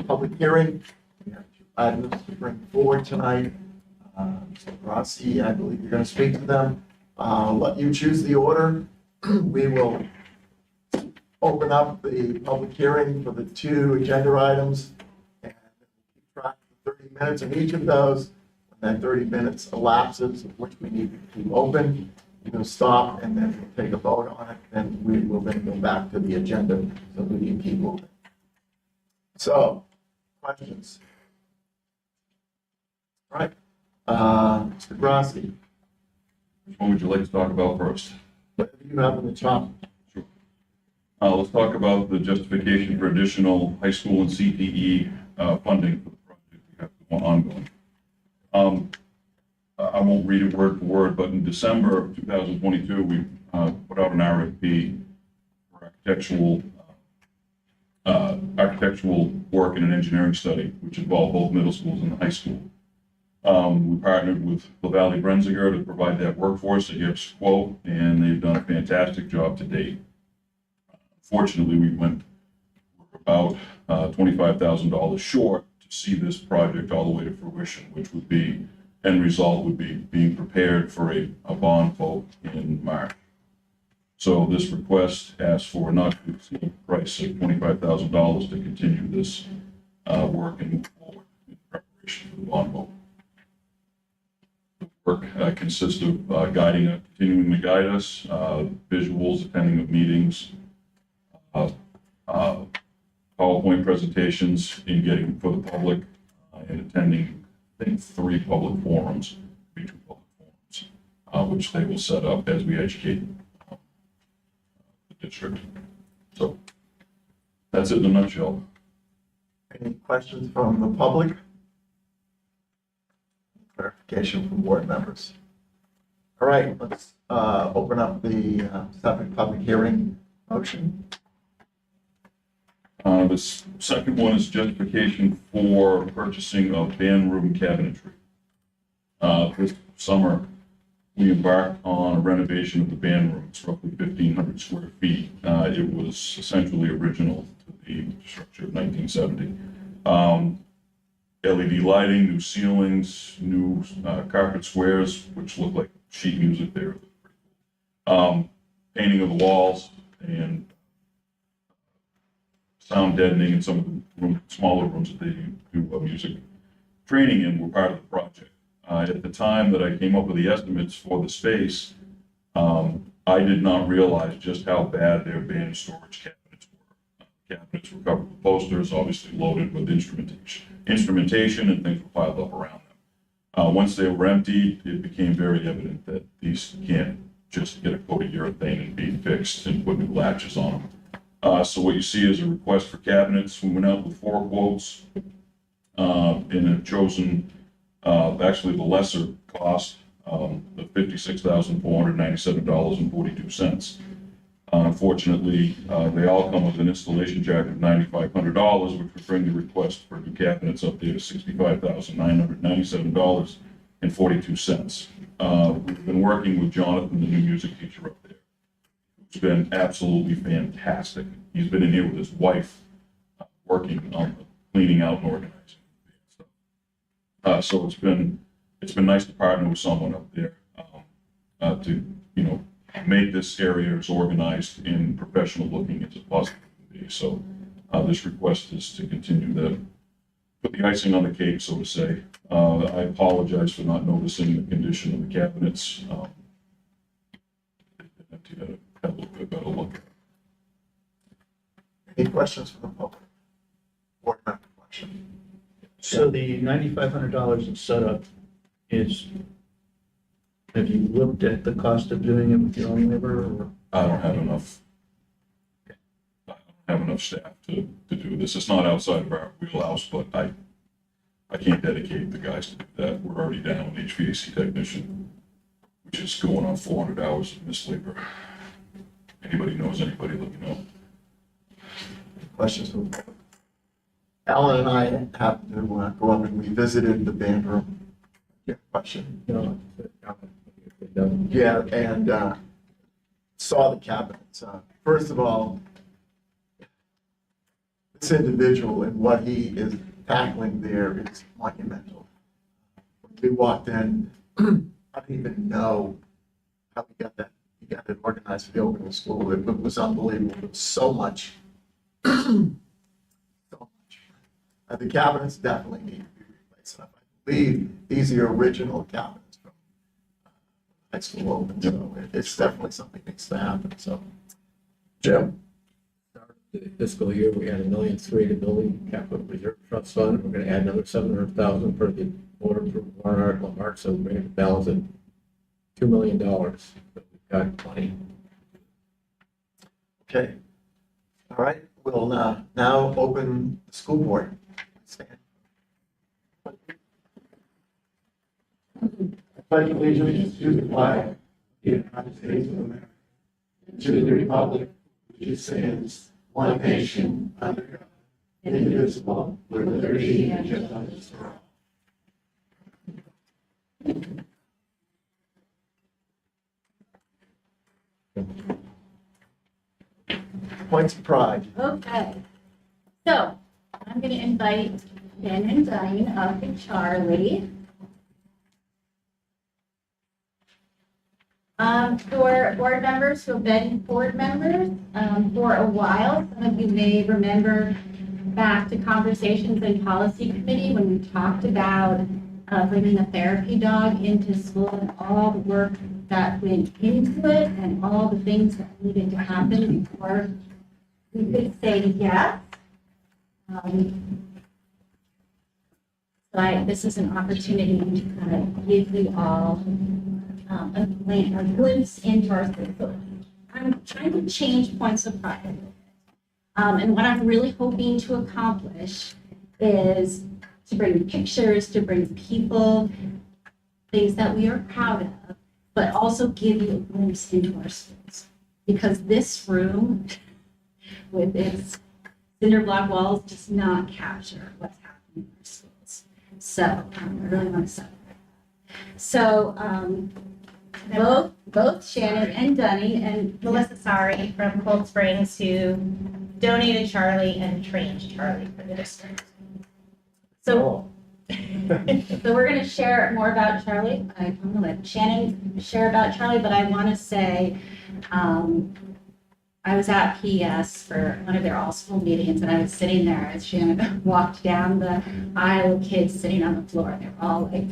public hearing. We have 2 items to bring forward tonight. Mr. Rossi, I believe you're going to speak to them. Let you choose the order. We will open up the public hearing for the 2 agenda items and keep track of 30 minutes on each of those. When that 30 minutes elapses, of which we need to keep open, we're going to stop and then we'll take a vote on it, and we will then go back to the agenda so we can keep moving. So, questions? All right. Mr. Grassi, Which one would you like to talk about first? whatever you have in the top. Sure. Let's talk about the justification for additional high school and CTE funding for the project we have one ongoing. I won't read it word for word, but in December of 2022, we put out an RFP for architectural work in an engineering study, which involved both middle schools and the high school. We partnered with LaValle Brenziger to provide that workforce at Gibbs Quote, and they've done a fantastic job to date. Fortunately, we went about $25,000 short to see this project all the way to fruition, which would be, end result would be being prepared for a bond vote in March. So this request asks for not to exceed the price of $25,000 to continue this work and move forward in preparation for the bond vote. Work consists of continuing to guide us, visuals, attending of meetings, PowerPoint presentations, in getting for the public, and attending, I think, 3 public forums, 2 public forums, which they will set up as we educate the district. So that's it in a nutshell. Any questions from the public? Clarification from board members. All right, let's open up the second public hearing motion. This second one is justification for purchasing of band room cabinetry. This summer, we embarked on a renovation of the band room. It's roughly 1,500 square feet. It was essentially original to the structure of 1970. LED lighting, new ceilings, new carpet squares, which look like sheet music there. Painting of the walls and sound deadening in some of the smaller rooms that they do music training in were part of the project. At the time that I came up with the estimates for the space, I did not realize just how bad their band storage cabinets were. Cabinets were covered with posters, obviously loaded with instrumentation, and things were piled up around them. Once they were emptied, it became very evident that these can't just get a coat of urethane and be fixed and put new latches on them. So what you see is a request for cabinets. We went out with 4 quotes and have chosen actually the lesser cost of $56,497.42. Unfortunately, they all come with an installation charge of $9,500, which would bring the request for new cabinets up there to $65,997.42. We've been working with Jonathan, the new music teacher up there. It's been absolutely fantastic. He's been in here with his wife, working on cleaning out and organizing stuff. So it's been nice to partner with someone up there to make this area as organized and professional looking as it possibly can be. So this request is to continue to put the icing on the cake, so to say. I apologize for not noticing the condition of the cabinets. Have a little bit better look at it. Any questions from the public? Board member question. So the $9,500 in setup is, have you looked at the cost of doing it with your own labor, or? I don't have enough staff to do this. It's not outside of our wheelhouse, but I can't dedicate the guys to do that. We're already down an HVAC technician, which is going on 400 hours of missed labor. Anybody knows anybody, let me know. Questions from the public? Alan and I happened to go up and we visited the band room. Yeah, question. No. Yeah, and saw the cabinets. First of all, this individual and what he is tackling there is monumental. When we walked in, I didn't even know how he got it organized for the opening school. It was unbelievable. There was so much. So much. The cabinets definitely need to be replaced. And I believe these are the original cabinets from high school open. So it's definitely something that needs to happen. So, Jim? Fiscal year, we had $1.3 million to building capital reserve trust fund. We're gonna add another $700,000 for the warrant article in March, so we're gonna balance at $2 million. But we've got plenty. Okay. All right. We'll now open the school board. Stand. Pledge allegiance to the flag of the United States of America, and to the republic which stands one nation under God, indivisible, with liberty and justice for all. Points of pride. Okay, so I'm going to invite Ben and Diane up and Charlie. For board members who have been board members for a while, some of you may remember back to conversations in policy committee when we talked about bringing a therapy dog into school and all the work that went into it and all the things that needed to happen before we could say yes. This is an opportunity to kind of give you all a glimpse into our school. I'm trying to change points of pride. And what I'm really hoping to accomplish is to bring pictures, to bring people, things that we are proud of, but also give you a glimpse into our schools. Because this room, with its cinder block walls, does not capture what's happening in our schools. So I really want to celebrate that. So both Shannon and Dunny and Melissa Sari from Cold Springs, who donated Charlie and trained Charlie for the district. so we're going to share more about Charlie. I'm going to let Shannon share about Charlie, but I want to say I was at PES for one of their all-school meetings, and I was sitting there as Shannon walked down the aisle of kids sitting on the floor. They were all like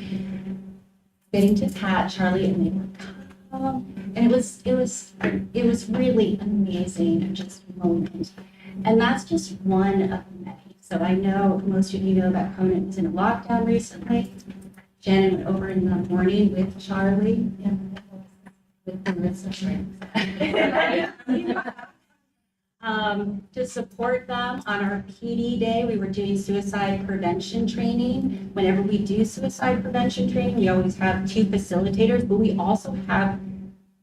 getting to pat Charlie, and they were calm. And it was really amazing, just moment. And that's just one of many. So I know most of you know that Conan was in a lockdown recently. Shannon went over in the morning with Charlie. With Melissa, to support them on our PD day. We were doing suicide prevention training. Whenever we do suicide prevention training, we always have 2 facilitators, but we also have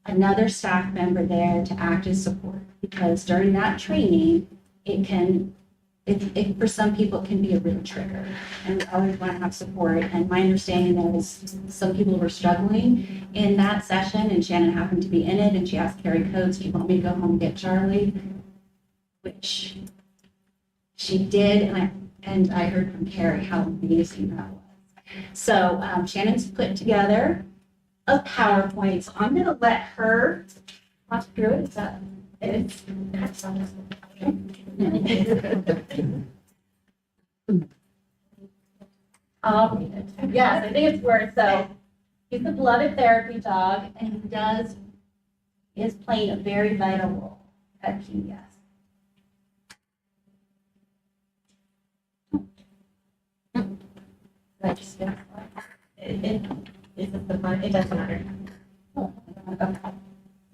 another staff member there to act as support, because during that training, it for some people, it can be a real trigger, and we always want to have support. And my understanding is some people were struggling in that session, and Shannon happened to be in it, and she asked Carrie Coates, do you want me to go home and get Charlie? Which she did, and I heard from Carrie how amazing that was. So Shannon's put together a PowerPoint, so I'm going to let her walk through it. Is that it? I'll read it. Yes, I think it's worth. So he's a beloved therapy dog, and he is playing a very vital role at PBS. I just Is it the one? It doesn't matter. okay.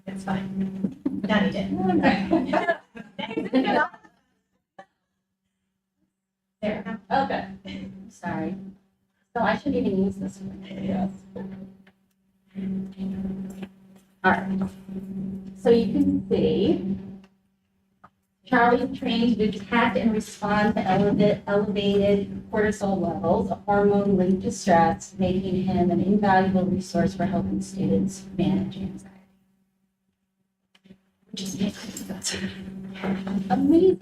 It's fine. Danny did. There. Okay. Sorry. So I shouldn't even use this one. Yes. All right. So you can see Charlie is trained to detect and respond to elevated cortisol levels, a hormone linked to stress, making him an invaluable resource for helping students manage anxiety. Which is amazing.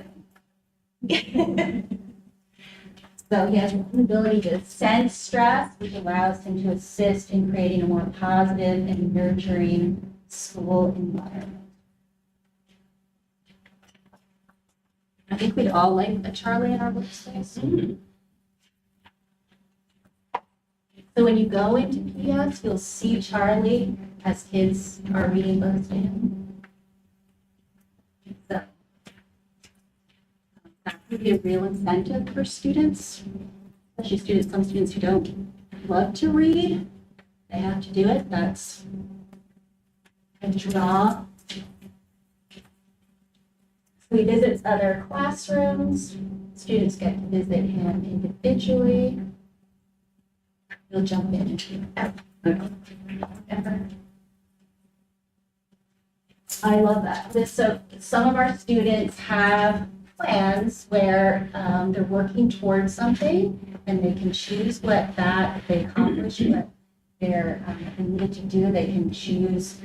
So he has an ability to sense stress, which allows him to assist in creating a more positive and nurturing school environment. I think we'd all like a Charlie in our workspace. So when you go into PS, you'll see Charlie as kids are reading books to him. So that would be a real incentive for students, especially some students who don't love to read. They have to do it. That's a draw. So he visits other classrooms. Students get to visit him individually. You'll jump in if you ever. I love that. So some of our students have plans where they're working towards something and they can choose what that, if they accomplish what they're needed to do, they can choose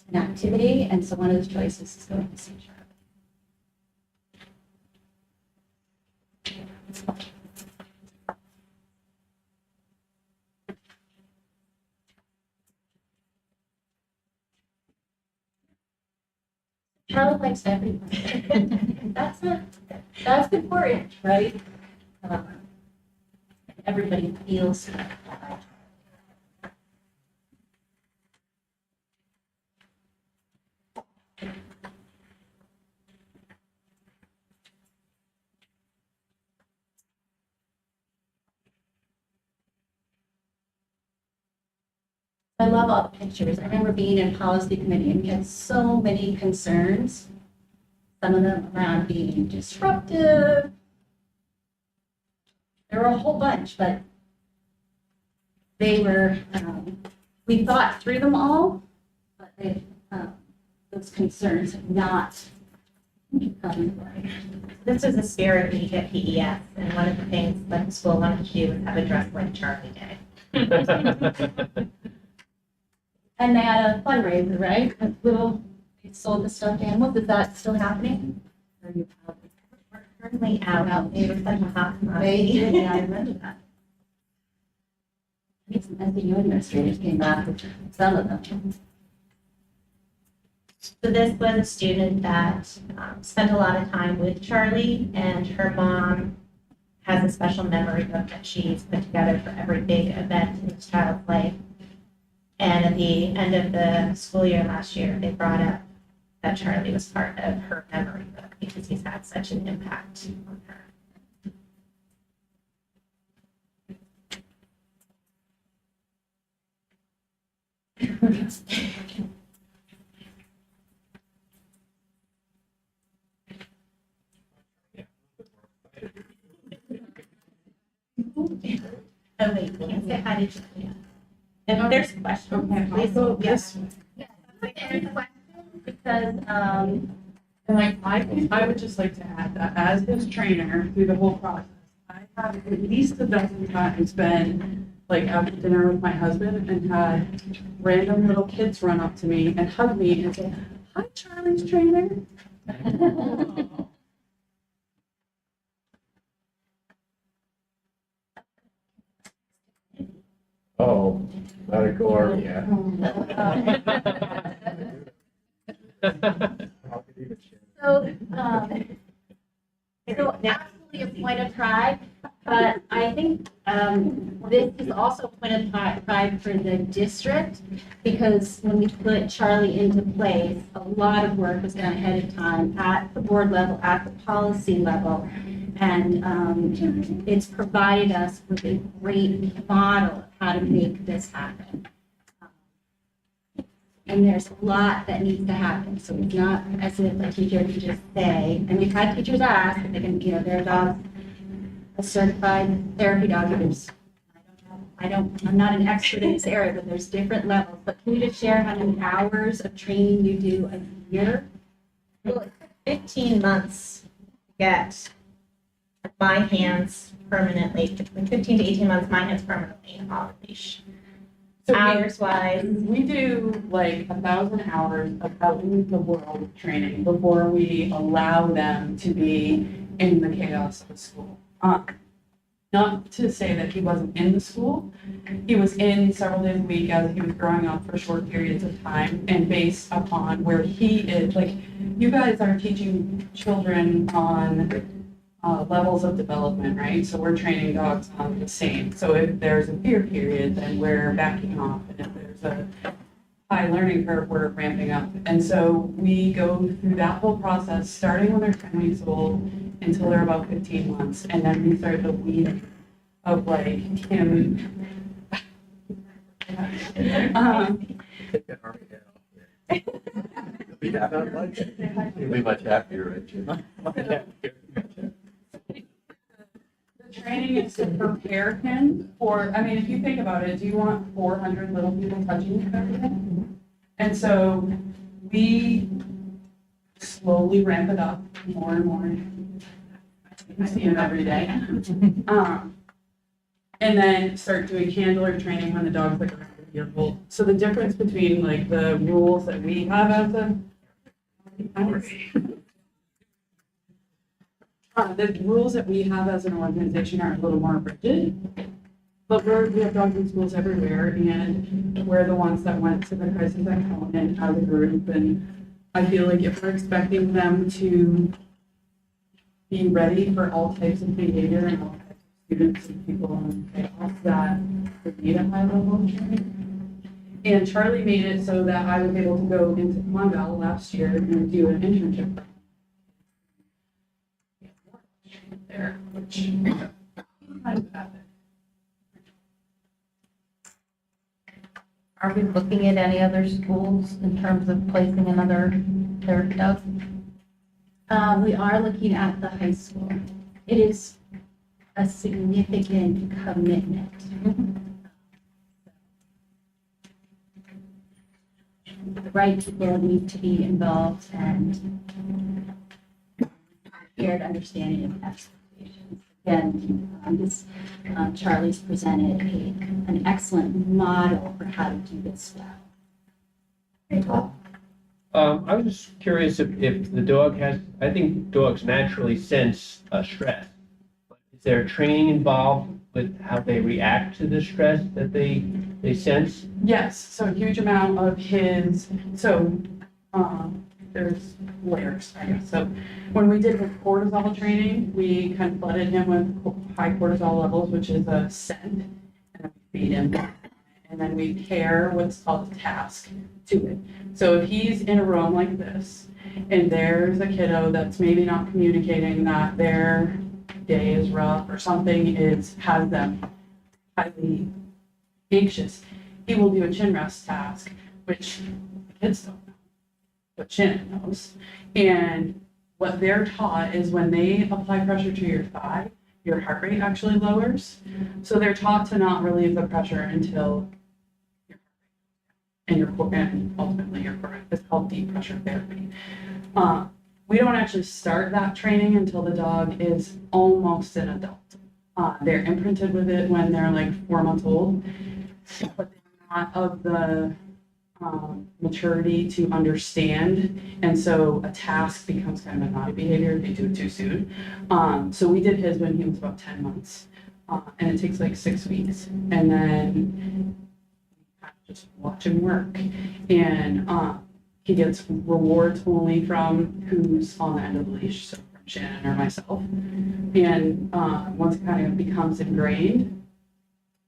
an activity. And so one of those choices is going to see Charlie. Charlie likes everyone. That's important, right? Everybody feels. I love all the pictures. I remember being in policy committee and we had so many concerns. Some of them around being disruptive. There were a whole bunch, but they were, we thought through them all, but those concerns have not come to play. This is the spirit week at PES, and one of the things that the school wanted to do was have a dress like Charlie Day. And they had a fundraiser, right? A little, they sold the stuffed animals. Is that still happening? Or are you probably? We're currently out. They were such a hot They commodity. did, yeah, I remember that. I think some SAU administrators came back with some of them. So this was a student that spent a lot of time with Charlie, and her mom has a special memory book that she's put together for every big event in this child's life. And at the end of the school year last year, they brought up that Charlie was part of her memory book because he's had such an impact on her. Oh, wait, can't say hi to Julia. If there's a question, please. Yes. Because, And I would just like to add that as his trainer through the whole process, I have at least a dozen times been like out to dinner with my husband and had random little kids run up to me and hug me and say, "Hi, Charlie's trainer." Oh, not a gore, yeah. so absolutely a point of pride, but I think this is also a point of pride for the district, because when we put Charlie into place, a lot of work was done ahead of time at the board level, at the policy level, and it's provided us with a great model of how to make this happen. And there's a lot that needs to happen, so it's not as if a teacher can just say, and we've had teachers ask if they can, their dog's a certified therapy dog. I'm not an expert in this area, but there's different levels. But can you just share how many hours of training you do a year? Well, it took 15 months to get my hands permanently, between 15 to 18 months, my hands permanently on the leash. So hours wise? we do like 1,000 hours of out in the world training before we allow them to be in the chaos of school. Not to say that he wasn't in the school, he was in several days a week as he was growing up for short periods of time, and based upon where he is, like, you guys are teaching children on levels of development, right? So we're training dogs on the same. So if there's a fear period, then we're backing off, and if there's a high learning curve, we're ramping up. And so we go through that whole process, starting when they're 10 weeks old until they're about 15 months. And then we start the weeding of like him. Take that army hat off. You'll be much happier, right? The training is to prepare him for, I mean, if you think about it, do you want 400 little people touching you every day? And so we slowly ramp it up more and more. I see him every day. And then start doing handler training when the dog's like around a year old. So the difference between like the rules that we have as the rules that we have as an organization are a little more rigid. But we have dogs in schools everywhere, and we're the ones that went to the crisis at home and as a group. And I feel like if we're expecting them to be ready for all types of behavior and all types of students and people and chaos, that we need a high level of training. And Charlie made it so that I was able to go into Mondale last year and do an internship there, which kind of happened. Are we looking at any other schools in terms of placing another third dog? We are looking at the high school. It is a significant commitment. The right people need to be involved and shared understanding of expectations. Again, Charlie's presented an excellent model for how to do this well. I was just curious if the dog has, I think dogs naturally sense stress. Is there training involved with how they react to the stress that they sense? Yes, so a huge amount of his, there's layers, I guess. So when we did the cortisol training, we kind of flooded him with high cortisol levels, which is a scent, and then we feed him. And then we pair what's called a task to it. So if he's in a room like this, and there's a kiddo that's maybe not communicating that their day is rough or something has them highly anxious, he will do a chin rest task, which the kids don't know, but Shannon knows. And what they're taught is when they apply pressure to your thigh, your heart rate actually lowers. So they're taught to not relieve the pressure until and ultimately you're correct. It's called deep pressure therapy. We don't actually start that training until the dog is almost an adult. They're imprinted with it when they're like 4 months old, but they're not of the maturity to understand. And so a task becomes kind of a naughty behavior if you do it too soon. So we did his when he was about 10 months. And it takes like 6 weeks. And then just watch him work. And he gets rewards only from who's on the end of the leash, so from Shannon or myself. And once it kind of becomes ingrained,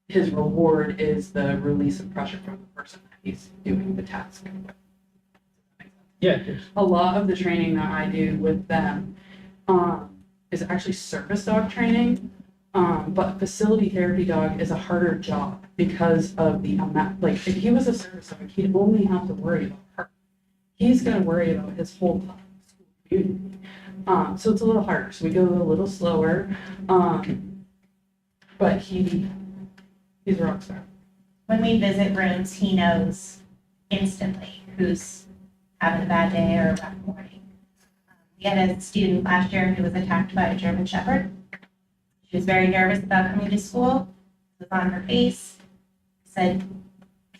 his reward is the release of pressure from the person that he's doing the task with. Yeah. A lot of the training that I do with them is actually service dog training. But facility therapy dog is a harder job because of the amount, like if he was a service dog, he'd only have to worry about her. He's gonna worry about his whole school community. So it's a little harder, so we go a little slower. But he's a rock star. When we visit rooms, he knows instantly who's having a bad day or a rough morning. We had a student last year who was attacked by a German Shepherd. She was very nervous about coming to school. It was on her face. Said,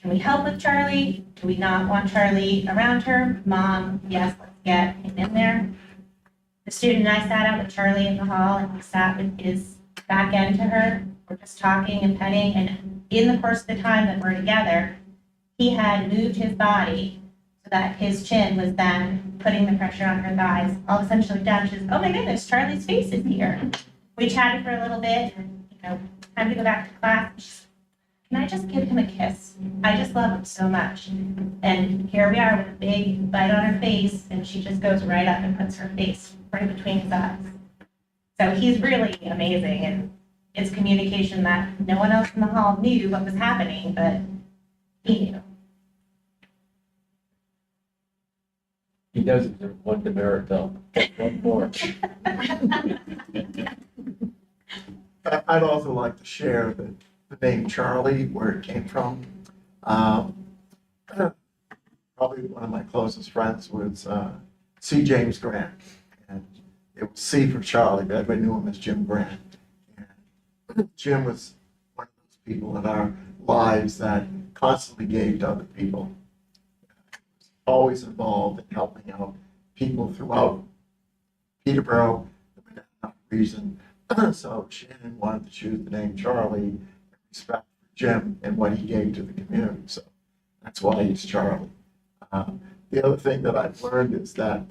can we help with Charlie? Do we not want Charlie around her? Mom, yes, let's get him in there. The student and I sat out with Charlie in the hall, and he sat with his back end to her. We're just talking and petting, and in the course of the time that we're together, he had moved his body so that his chin was then putting the pressure on her thighs. All of a sudden she looked down, she says, oh my goodness, Charlie's face is here. We chatted for a little bit, and, time to go back to class. She's, can I just give him a kiss? I just love him so much. And here we are with a big bite on her face, and she just goes right up and puts her face right between his eyes. So he's really amazing, and it's communication that no one else in the hall knew what was happening, but he knew. He does deserve one demerit though. One more. I'd also like to share the name Charlie, where it came from. Probably one of my closest friends was C. James Grant. And it was C for Charlie, but everybody knew him as Jim Grant. And Jim was one of those people in our lives that constantly gave to other people. Always involved in helping out people throughout Peterborough for that reason. So Shannon wanted to choose the name Charlie in respect for Jim and what he gave to the community. So that's why he's Charlie. The other thing that I've learned is that,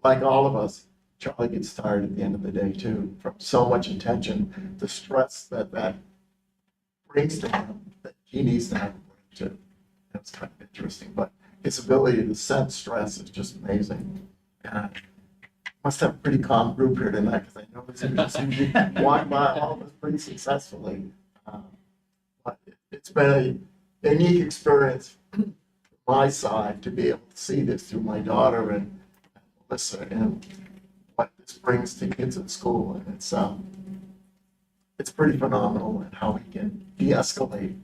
like all of us, Charlie gets tired at the end of the day too, from so much attention, the stress that brings to him, that he needs to have a break too. That's kind of interesting, but his ability to sense stress is just amazing. And must have a pretty calm group here tonight, because I know this industry walked by all of us pretty successfully. But it's been a unique experience from my side to be able to see this through my daughter and Melissa, and what this brings to kids at school. And it's pretty phenomenal in how we can de-escalate a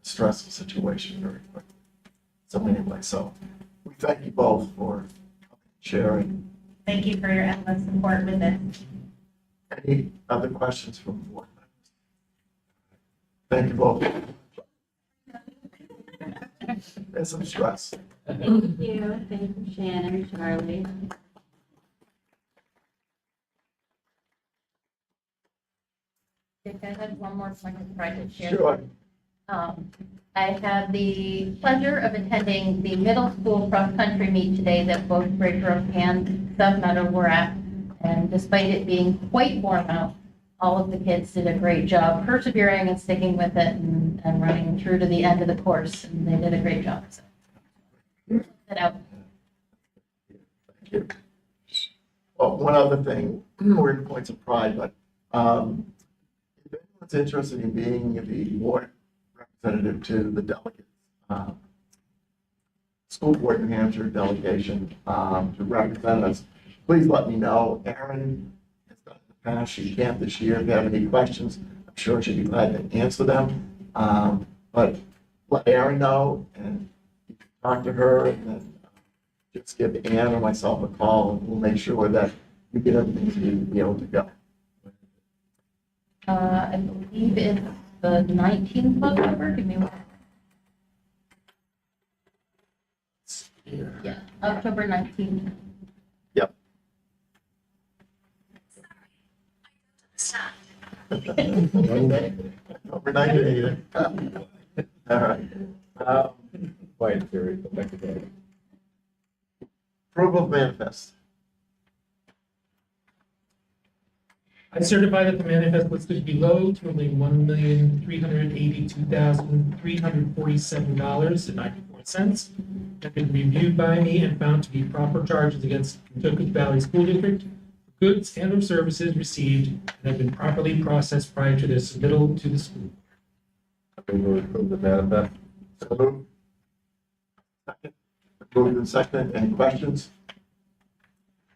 stressful situation very quickly. So anyway, so we thank you both for sharing. Thank you for your endless support with this. Any other questions from the board members? Thank you both. There's some stress. Thank you. Thank you, Shannon, Charlie. I had one more point of pride to share. Sure. I had the pleasure of attending the middle school cross-country meet today that both Great Grove and South Meadow were at. And despite it being quite warm out, all of the kids did a great job persevering and sticking with it and running through to the end of the course. And they did a great job. So, that out. Thank you. Well, one other thing, we're in points of pride, but if anyone's interested in being the board representative to the delegates, school board New Hampshire delegation to represent us, please let me know. Erin has done it in the past. She can't this year. If you have any questions, I'm sure she'd be glad to answer them. But let Erin know, and you can talk to her, and then just give Ann or myself a call, and we'll make sure that you get everything you need to be able to go. I believe it's the 19th of October. Give me one. Yeah, October 19th. Yep. Overnight either. All right. Quiet period, but back again. Approval of manifest. I certify that the manifest listed below totaling $1,382,347.94 have been reviewed by me and found to be proper charges against Kentucky Valley School District for goods and or services received and have been properly processed prior to their submittal to the school. We will approve the manifest. So moved. Second. Moved and second. Any questions?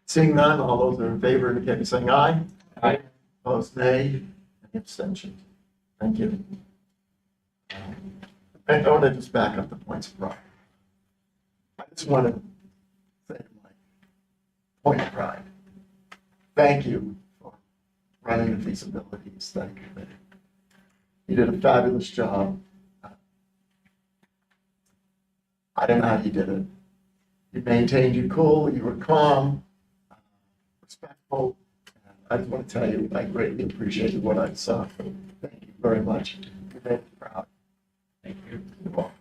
Seeing none, all those in favor indicate by saying aye. Aye. Opposed, nay. Any abstentions? Thank you. And I want to just back up the points of pride. I just want to say my point of pride. Thank you for running the feasibility study committee. You did a fabulous job. I don't know how you did it. You maintained your cool, you were calm, respectful. I just want to tell you, I greatly appreciated what I saw. Thank you very much. You made me proud. Thank you. You're welcome.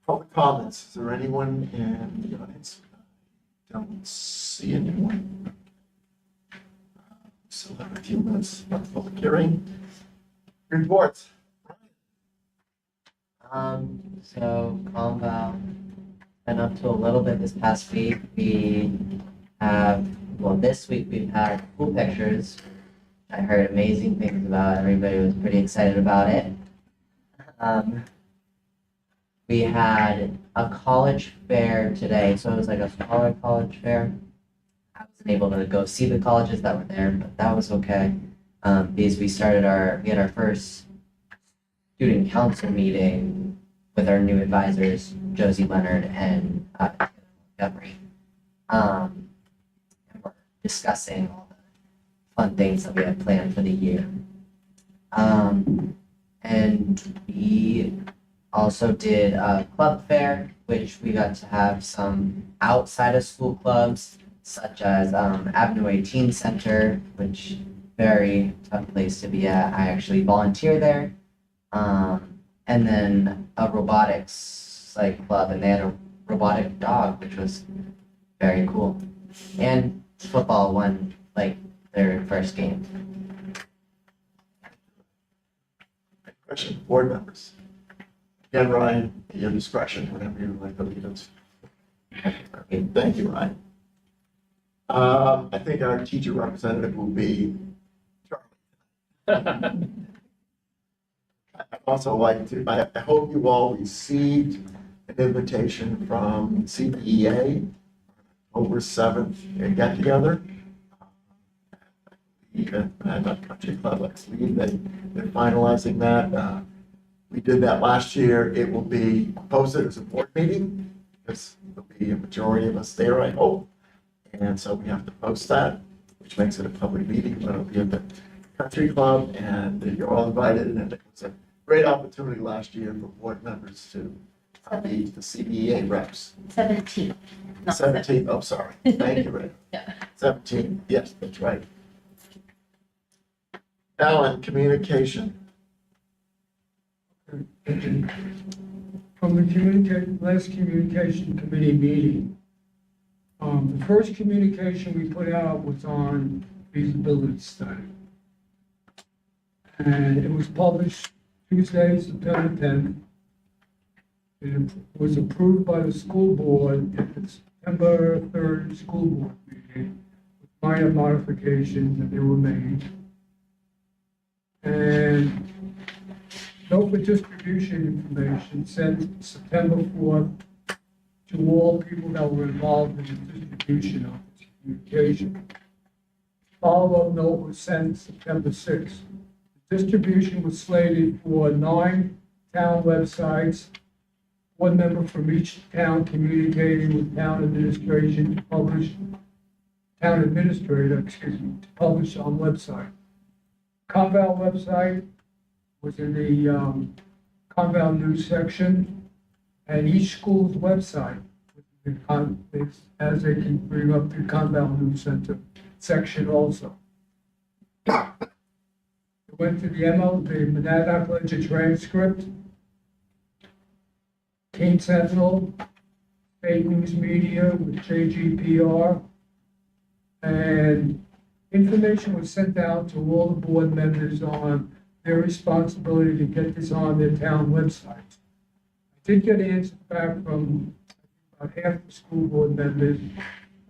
Public comments. Is there anyone in the audience? Don't see anyone. Still have a few minutes for the public hearing. Reports. So Conval been up to a little bit this past week. We have, well, this week we've had pool pictures. I heard amazing things about. Everybody was pretty excited about it. We had a college fair today, so it was like a smaller college fair. I wasn't able to go see the colleges that were there, but that was okay. Because we had our first student council meeting with our new advisors, Josie Leonard and Montgomery. And we're discussing all the fun things that we have planned for the year. And we also did a club fair, which we got to have some outside of school clubs, such as Avenue 18 Center, which very tough place to be at. I actually volunteer there. And then a robotics club, and they had a robotic dog, which was very cool. And football won their first game. Question, board members. Again, Ryan, at your discretion, whenever you like to lead us. Okay, thank you, Ryan. I think our teacher representative will be Charlie. I'd also like to, I hope you all received an invitation from CPEA, October 7th, get together. And a country club like Sweden, they're finalizing that. We did that last year. It will be posted as a board meeting because there'll be a majority of us there, I hope. And so we have to post that, which makes it a public meeting, but it'll be at the country club, and you're all invited. And it was a great opportunity last year for board members to be the CBEA reps. 17th. not 17th, oh, sorry. Thank you, Ray. Yeah. 17th, yes, that's right. Alan, communication. From the last communication committee meeting, the first communication we put out was on feasibility study. And it was published Tuesday, September 10th. It was approved by the school board at the September 3rd school board meeting with minor modifications that they were made. And NOFA distribution information sent September 4th to all people that were involved in the distribution of this communication. Follow-up note was sent September 6th. The distribution was slated for 9 town websites, one member from each town communicating with town administration to publish, town administrator, to publish on website. Conval website was in the Conval news section, and each school's website, as they can bring up the Conval News Center section also. It went to the Monadnock Ledger transcript, King Sentinel, State News Media with JGPR, and information was sent out to all the board members on their responsibility to get this on their town website. I did get answers back from about half the school board members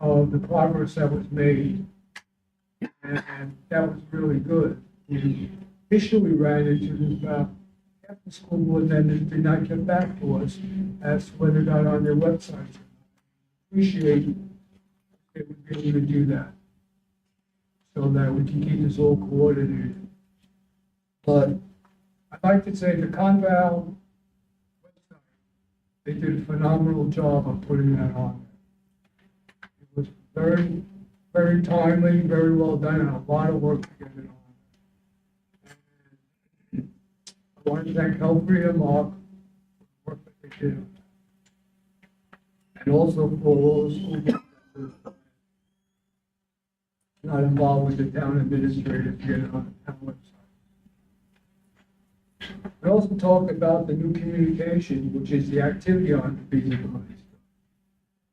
of the progress that was made, and that was really good. The issue we ran into is about half the school board members did not get back to us as to whether it got on their websites. Appreciate it if they would be able to do that, so that we can keep this all coordinated. But I'd like to say the Conval website, they did a phenomenal job of putting that on there. It was very, very timely, very well done, and a lot of work to get it on. And I want to thank Helfrey and Mark for they did. And also for all the school board members not involved with the town administrator to get it on the town website. We also talked about the new communication, which is the activity on the feasibility study.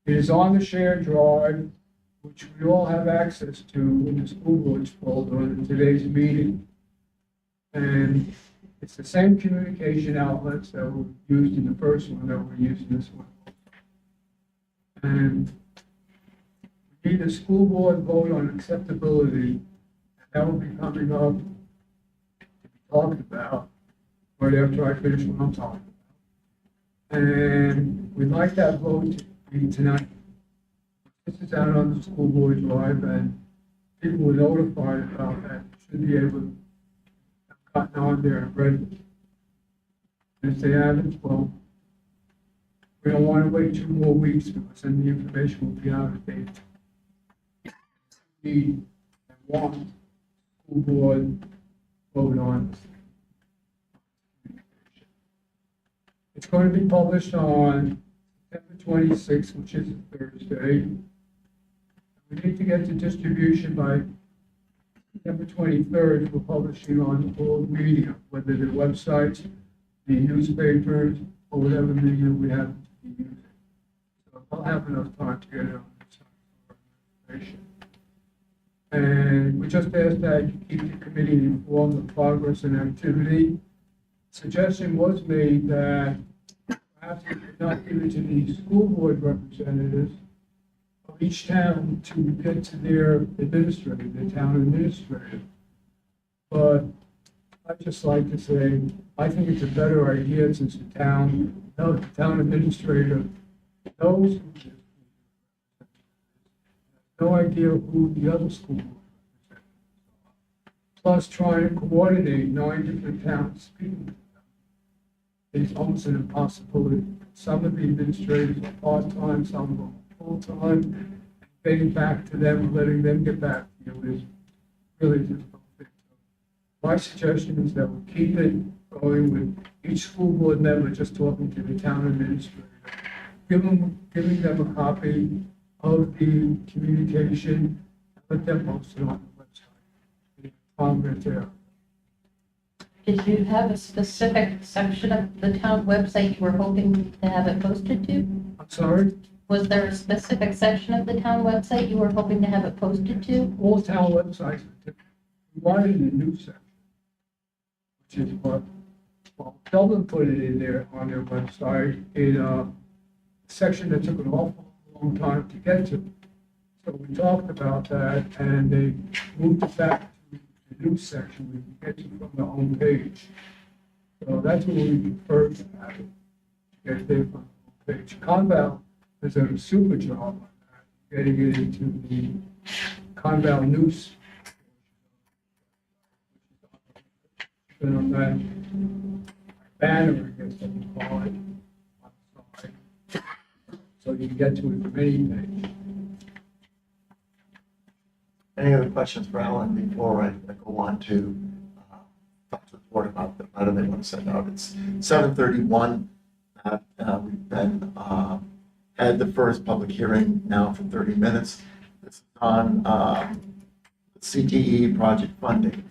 It is on the shared drive, which we all have access to in the school board's folder in today's meeting. And it's the same communication outlets that were used in the first one that we're using this one. And we need a school board vote on acceptability. That will be coming up to be talked about right after I finish what I'm talking about. And we'd like that vote to be tonight. This is out on the school board drive, and people were notified about that, should be able to have gotten on there and read it. And if they haven't, well, we don't want to wait 2 more weeks because then the information will be out of date. Need and want school board vote on this. It's going to be published on September 26th, which is a Thursday. We need to get the distribution by September 23rd for publishing on all media, whether the websites, the newspapers, or whatever media we have to be using. So I'll have enough time to get it on the information. And we just asked that you keep the committee informed of progress and activity. Suggestion was made that perhaps we could not give it to the school board representatives of each town to get to their administrator, their town administrator. But I'd just like to say, I think it's a better idea since the town administrator knows who the no idea who the other school board representatives are. Plus trying to coordinate 9 different towns speaking to them. It's almost an impossibility. Some of the administrators are part-time, some are full-time. Getting back to them, letting them get back to you is really difficult. My suggestion is that we keep it going with each school board member just talking to the town administrator, giving them a copy of the communication, let them post it on the website. Comment there. Did you have a specific section of the town website you were hoping to have it posted to? I'm sorry? Was there a specific section of the town website you were hoping to have it posted to? All town websites are different. We wanted a news section, which is what, well, Sheldon put it in there on their website in a section that took an awful long time to get to. So we talked about that and they moved it back to the news section we can get to from the home page. So that's what we prefer to have it, to get it there from the home page. Conval has done a super job on that, getting it into the Conval news. Been on that banner, I guess what we call it, on the side. So you can get to it from any page. Any other questions for Alan before I go on to talk to the board about the letter they want to send out? It's 7:31. We've been had the first public hearing now for 30 minutes. This is on CTE project funding.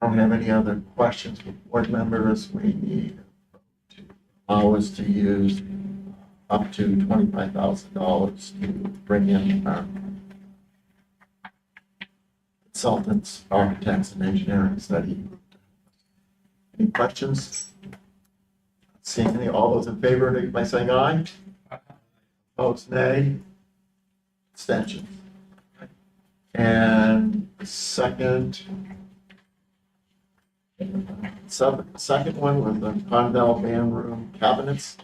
I don't have any other questions for board members. We need to allow us to use up to $25,000 to bring in our consultants, architects, and engineering study. Any questions? Seeing any, all those in favor, indicate by saying aye. Opposed, nay. Abstentions. And the second one was the Conval band room cabinets.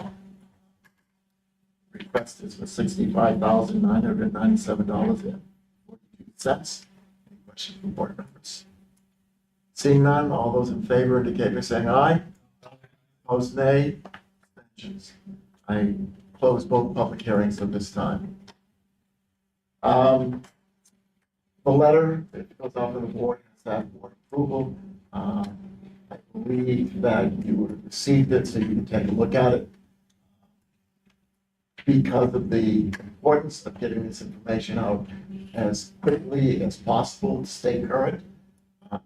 Request is for $65,997.42. Any questions from board members? Seeing none, all those in favor indicate by saying aye. Opposed, nay. Abstentions. I close both public hearings at this time. The letter, if it goes off to the board, has to have board approval. I believe that you would have received it so you can take a look at it. Because of the importance of getting this information out as quickly as possible to stay current,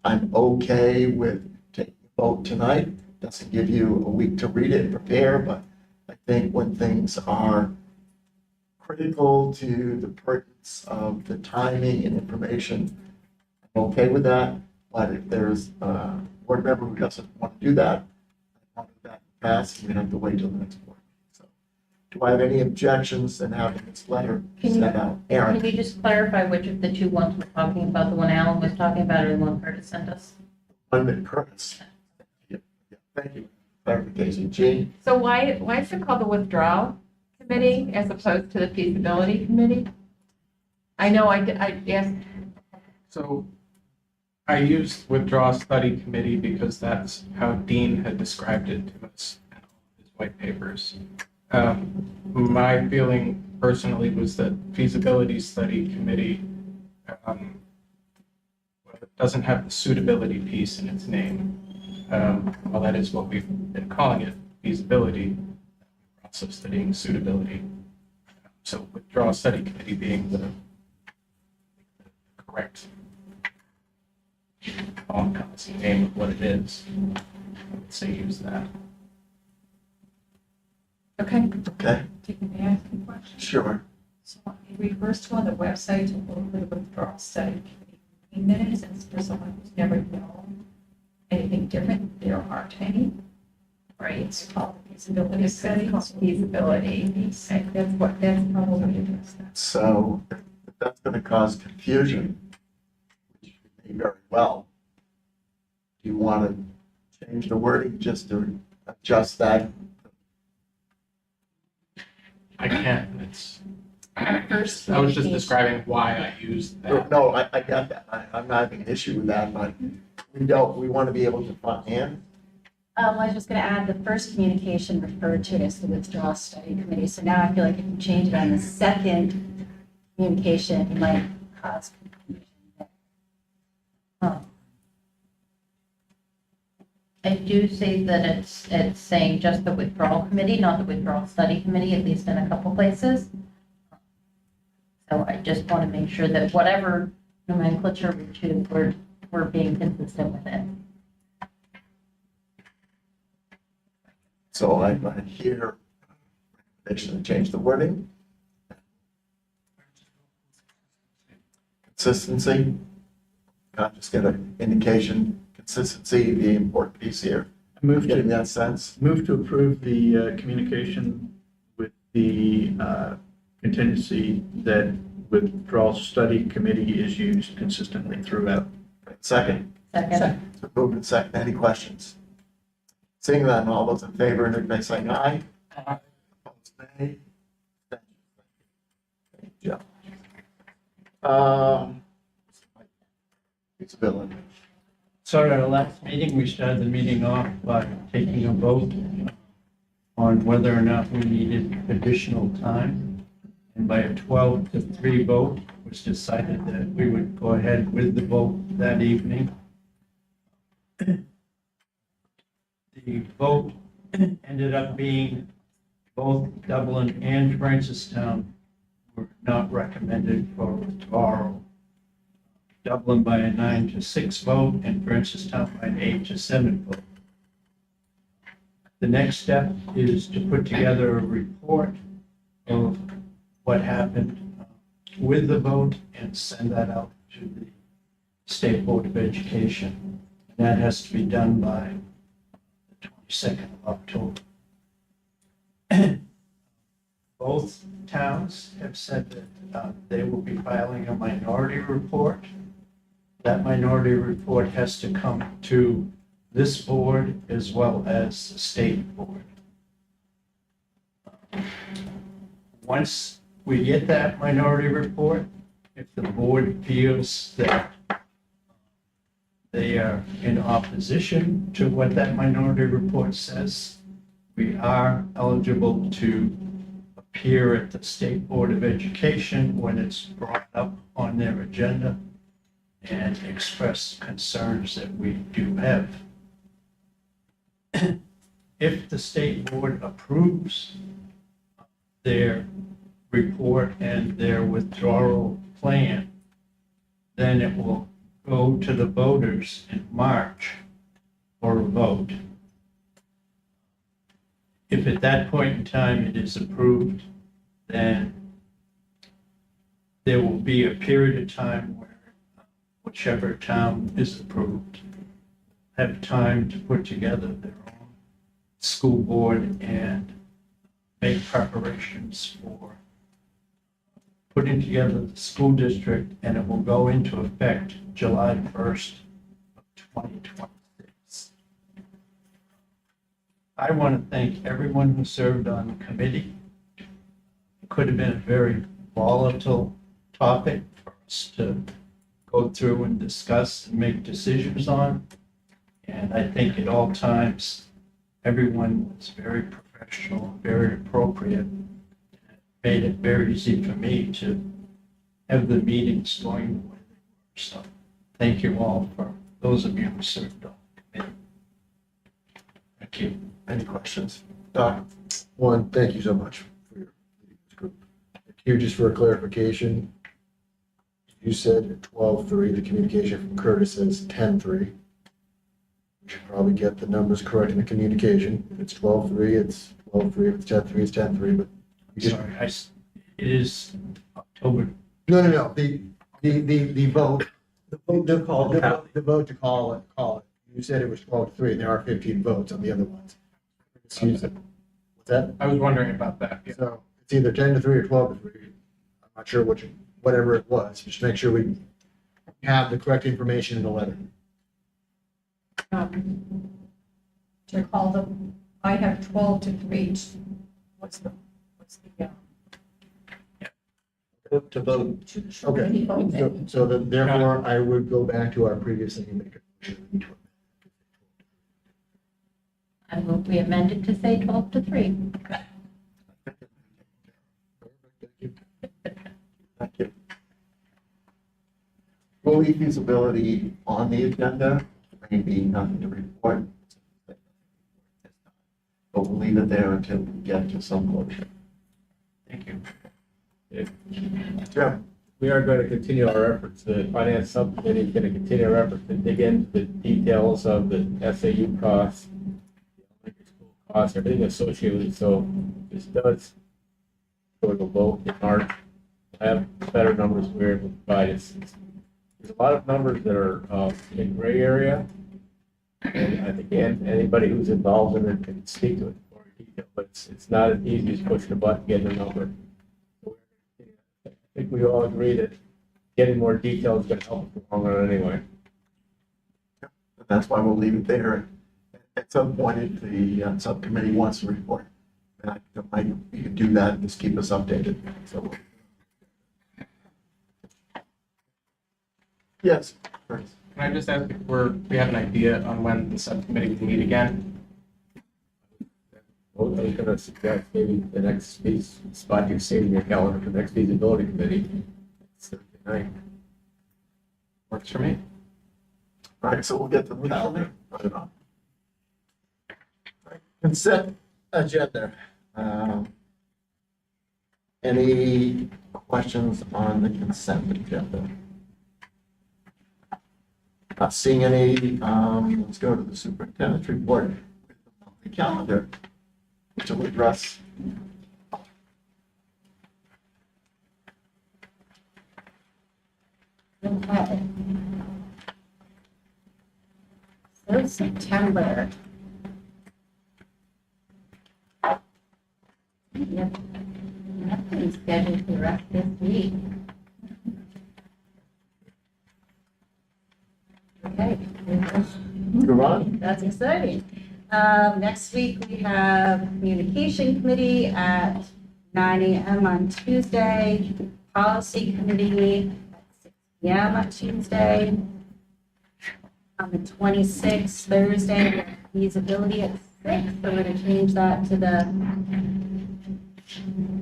I'm okay with taking a vote tonight. Doesn't give you a week to read it and prepare, but I think when things are critical to the pertinence of the timing and information, I'm okay with that. But if there's a board member who doesn't want to do that, I want that pass, and we have to wait till the next board. So, do I have any objections in having this letter Can you- sent out? Aaron? Can you just clarify which of the two ones we're talking about, the one Alan was talking about or the one Curtis sent us? London Curtis. Yeah, thank you. Clarification. Jean? So why is it called the withdrawal committee as opposed to the feasibility committee? I know I asked, So I used withdrawal study committee because that's how Dean had described it to us in all his white papers. My feeling personally was that feasibility study committee, well, it doesn't have the suitability piece in its name. Well, that is what we've been calling it, feasibility, also studying suitability. So withdrawal study committee being the correct all-encompassing name of what it is. I would say use that. Okay, Okay, may I ask a question? sure. So it refers to on the website to look for the withdrawal study committee minutes, and for someone who's never known anything different, there aren't any. Right, it's called feasibility study. It's called feasibility. That's probably addressed that. So if that's going to cause confusion, which may very well, do you want to change the wording just to adjust that? I can, it's, First I was just communication. describing why I used that. No, I got that. I'm not having an issue with that, but we want to be able to find. I was just going to add, the first communication referred to as the withdrawal study committee. So now I feel like if you change it on the second communication, it might cause confusion. I do see that it's saying just the withdrawal committee, not the withdrawal study committee, at least in a couple places. So I just want to make sure that whatever nomenclature we choose, we're being consistent with it. So I hear recommendation to change the wording. Consistency. Can't just get an indication. Consistency, the important piece here. Move Getting to, that sense. move to approve the communication with the contingency that withdrawal study committee is used consistently throughout. Second. Second. So moved and second. Any questions? Seeing none, all those in favor, indicate by saying aye. Aye. Opposed, nay. Thank you, Joe. Feasibility. So at our last meeting, we started the meeting off by taking a vote on whether or not we needed additional time. And by a 12-3 vote, it was decided that we would go ahead with the vote that evening. The vote ended up being both Dublin and Francistown were not recommended for withdrawal. Dublin by a 9-6 vote and Francistown by an 8-7 vote. The next step is to put together a report of what happened with the vote and send that out to the State Board of Education. And that has to be done by the 22nd of October. Both towns have said that they will be filing a minority report. That minority report has to come to this board as well as the state board. Once we get that minority report, if the board feels that they are in opposition to what that minority report says, we are eligible to appear at the State Board of Education when it's brought up on their agenda and express concerns that we do have. if the state board approves their report and their withdrawal plan, then it will go to the voters in March for a vote. If at that point in time it is approved, then there will be a period of time where whichever town is approved have time to put together their own school board and make preparations for putting together the school district, and it will go into effect July 1st of 2026. I want to thank everyone who served on the committee. It could have been a very volatile topic for us to go through and discuss and make decisions on. And I think at all times, everyone was very professional, very appropriate. It made it very easy for me to have the meetings going the way they were. So thank you all for those of you who served on the committee. Thank you. Any questions? Doc? One, thank you so much for your leading this group. Here, just for a clarification, you said at 12:03, the communication from Curtis says 10:03. We should probably get the numbers correct in the communication. If it's 12:03, it's 12:03. If it's 10:03, it's 10:03. But you just, Sorry, it is October. no. The vote. The vote to call the tally. The vote to call it. You said it was 12:03, and there are 15 votes on the other ones. Excuse me. What's that? I was wondering about that. Yeah. So it's either 10:03 or 12:03. I'm not sure whatever it was. Just make sure we have the correct information in the letter. To call them, I have 12 to 3. What's the, To vote. Okay. So then therefore, I would go back to our previous thing and make a motion. I move we amend it to say 12 to 3. Thank you. Fully feasibility on the agenda, maybe nothing to report. But we'll leave it there until we get to some closure. Thank you. Jim? We are going to continue our efforts. The finance subcommittee is going to continue our efforts to dig into the details of the SAU costs, the elementary school costs, everything associated with it. So this does go to vote in March. I have better numbers we're able to provide. There's a lot of numbers that are in gray area. And I think anybody who's involved in it can speak to it more in detail, but it's not as easy as pushing a button, getting a number. I think we all agree that getting more detail is going to help us in the long run anyway. That's why we'll leave it there. At some point, if the subcommittee wants to report back, we can do that and just keep us updated. So, yes, Chris. Can I just ask if we have an idea on when the subcommittee will meet again? Well, I was going to suggest maybe the next spot you see in your calendar for the next feasibility committee. It's Thursday night. Works for me. All right, so we'll get to the calendar. Put it on. Consent agenda. Any questions on the consent agenda? Not seeing any. Let's go to the superintendent's report with the monthly calendar, which will address. Okay. So September. Yep. Nothing scheduled for the rest of this week. Okay. You're on. That's exciting. Next week, we have Communication Committee at 9 a.m. on Tuesday, Policy Committee at 6 p.m. on Tuesday. On the 26th, Thursday, feasibility at 6, so we're going to change that to the,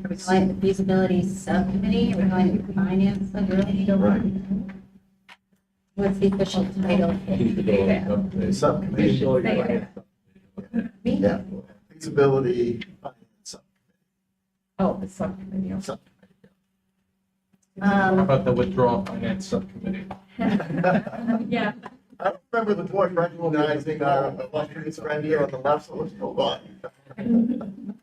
are we calling it the feasibility subcommittee, are we calling it the finance subcommittee? Right. What's the official title? Subcommittee. Yeah, feasibility, finance, Oh, the subcommittee. subcommittee. How about the withdrawal finance subcommittee? Yeah. I don't remember the board recognizing our illustrious friend here on the left, so let's move on. And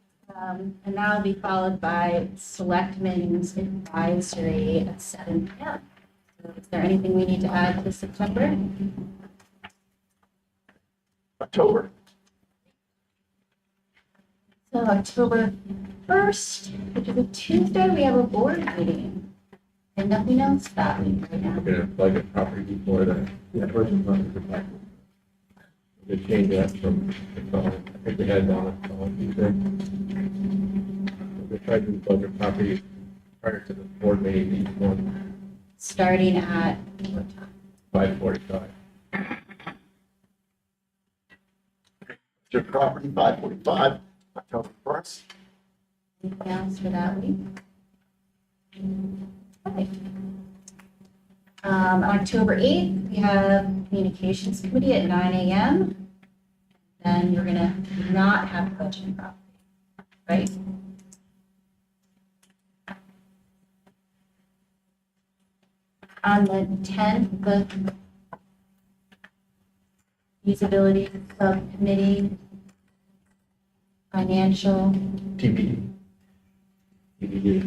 that will be followed by Selectmen's Advisory at 7 p.m. So is there anything we need to add to September? October. So October 1st, which is a Tuesday, we have a board meeting. And nothing else that week right now. We're gonna budget property before the, budget property. We change that from, I think we had on Tuesday. We tried to budget property prior to the board meeting each one, Starting at what time? 5:45. Your property, 5:45, October 1st. Anything else for that week? Okay. October 8th, we have Communications Committee at 9 a.m. Then we're gonna not have budget and property, right? On the 10th, the feasibility subcommittee, financial, TBD. TBD.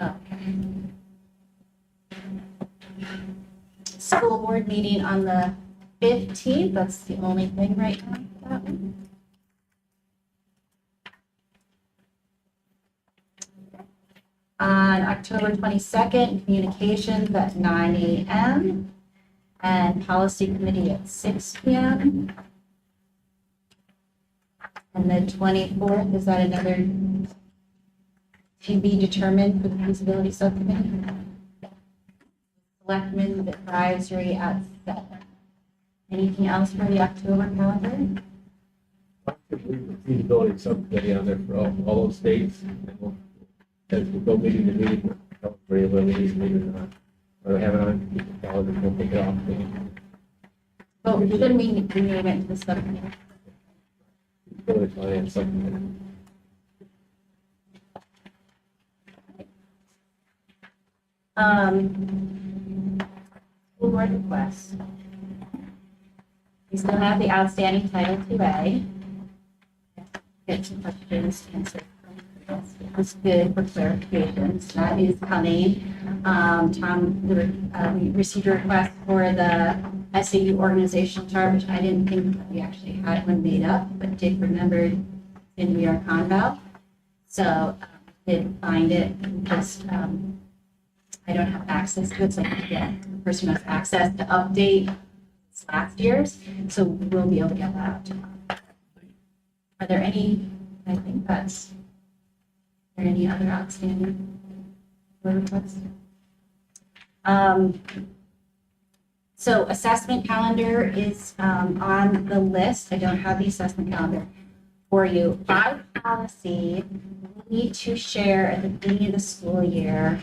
okay. School board meeting on the 15th, that's the only thing right now for that one. On October 22nd, communications at 9 a.m. and policy committee at 6 p.m. And the 24th, is that another to be determined for the feasibility subcommittee? Selectmen's advisory at 7. Anything else for the October calendar? I could leave the feasibility subcommittee on there for all those dates. And we'll, as we go meeting to meeting, tell everybody whether we need to meet or not. Or have it on the calendar, we'll take it off. Oh, then we rename it to the subcommittee. Feasibility finance subcommittee. School board requests. We still have the outstanding Title IIA. Get some questions answered. It's good for clarifications. That is coming. Tom, we received a request for the SAU organizational chart, which I didn't think that we actually had one made up, but Dick remembered in We Are Conval. So did find it, just I don't have access to it, so I can get the person who has access to update last year's, so we'll be able to get that out tomorrow. Are there any, I think that's, are there any other outstanding requests? So assessment calendar is on the list. I don't have the assessment calendar for you. By policy, we need to share at the beginning of the school year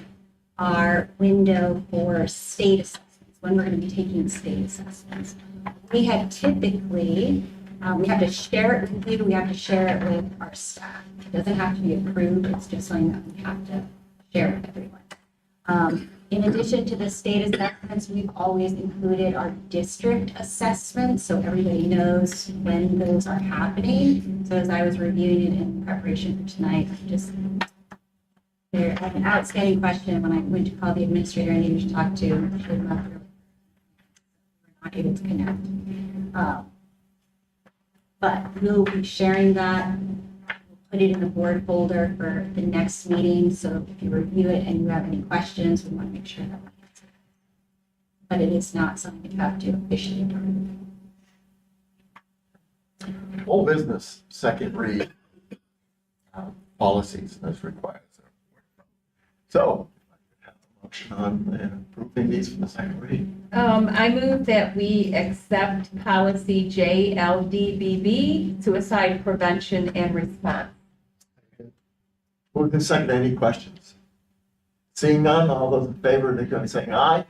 our window for state assessments, when we're going to be taking state assessments. We have typically, we have to share it with you, we have to share it with our staff. It doesn't have to be approved, it's just something that we have to share with everyone. In addition to the state assessments, we've always included our district assessments, so everybody knows when those are happening. So as I was reviewing it in preparation for tonight, I just, there, I have an outstanding question when I went to call the administrator I needed to talk to. She was not really- we're not able to connect. But we'll be sharing that. We'll put it in the board folder for the next meeting. So if you review it and you have any questions, we want to make sure that we answer. But it is not something you have to officially approve. Whole business, second read. Policies as required. So, I have a motion on approving these for the second read. I move that we accept policy JLDBB, suicide prevention and response. Moved and second, any questions? Seeing none, all those in favor, they're going to say aye.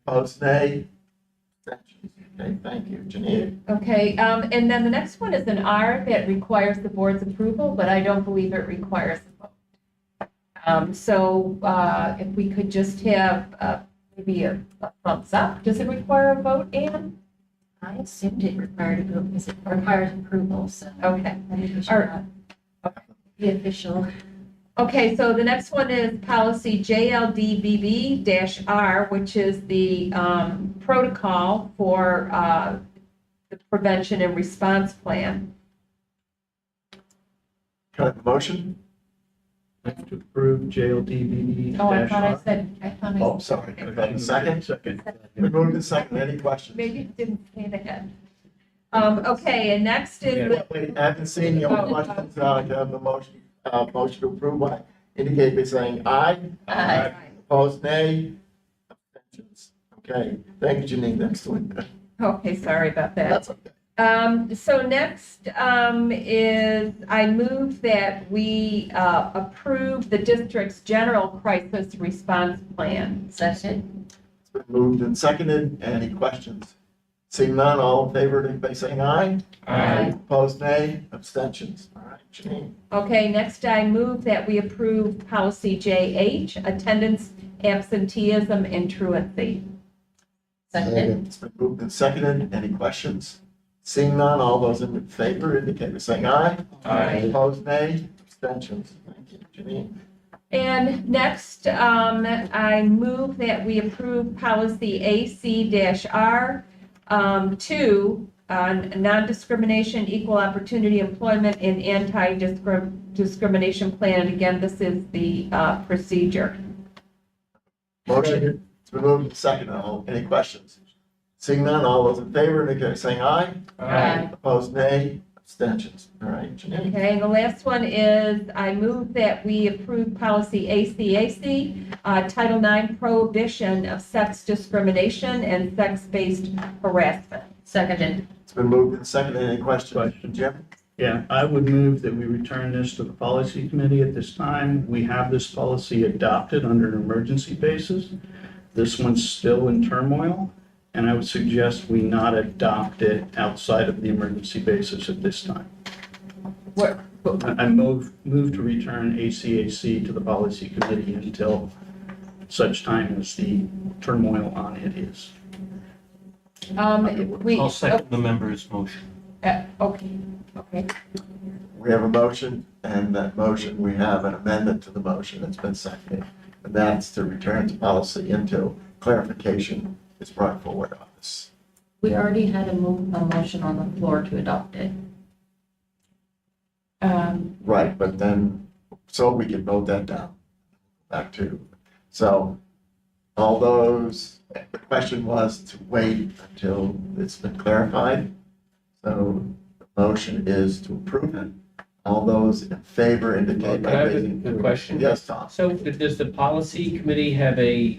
Opposed, nay. Abstentions? Okay, thank you. Janine? Okay, and then the next one is an R that requires the board's approval, but I don't believe it requires a vote. So if we could just have maybe a thumbs up. Does it require a vote, Anne? I assumed it required a vote because it requires approval, so. Okay. I think we should Or- the official. Okay, so the next one is policy JLDBB-R, which is the protocol for the prevention and response plan. Can I have a motion? Move to approve JLDBB Oh, I dash thought I R. said, Oh, sorry. Can I have a second? Second. We moved to second. Any questions? maybe it didn't say that. Okay, and next is the Wait, I haven't seen your questions. Can I have a motion, motion to approve by indicate by saying aye. Aye. Opposed, nay. Abstentions. Okay, thank you, Janine. Next one. Okay, sorry about that. That's okay. So next is, I move that we approve the district's general crisis response plan. Second. It's been moved and seconded. Any questions? Seeing none, all in favor, indicate by saying aye. Aye. Opposed, nay. Abstentions. All right, Janine. Okay, next I move that we approve policy JH, attendance, absenteeism, and truancy. Second. It's been moved and seconded. Any questions? Seeing none, all those in favor indicate by saying aye. Aye. Opposed, nay. Abstentions. Thank you, Janine. And next, I move that we approve policy AC-R, 2, non-discrimination, equal opportunity employment, and anti-discrimination plan. And again, this is the procedure. Motion. It's been moved and seconded. Any questions? Seeing none, all those in favor indicate by saying aye. Aye. Opposed, nay. Abstentions. All right, Janine. Okay, and the last one is, I move that we approve policy ACAC, Title IX, prohibition of sex discrimination and sex-based harassment. Seconded. It's been moved and seconded. Any questions? Question. Jim? Yeah, I would move that we return this to the policy committee at this time. We have this policy adopted under an emergency basis. This one's still in turmoil, and I would suggest we not adopt it outside of the emergency basis at this time. What, I move to return ACAC to the policy committee until such time as the turmoil on it is. we, second the member's motion. okay, okay. We have a motion, and that motion, we have an amendment to the motion that's been seconded. And that's to return to policy until clarification is brought forward on this. We already had a motion on the floor to adopt it. Right, but then, so we can vote that down. Back to, so all those, the question was to wait until it's been clarified. So the motion is to approve it. All those in favor indicate by Can I have raising. a question? Yes, Tom. So does the policy committee have a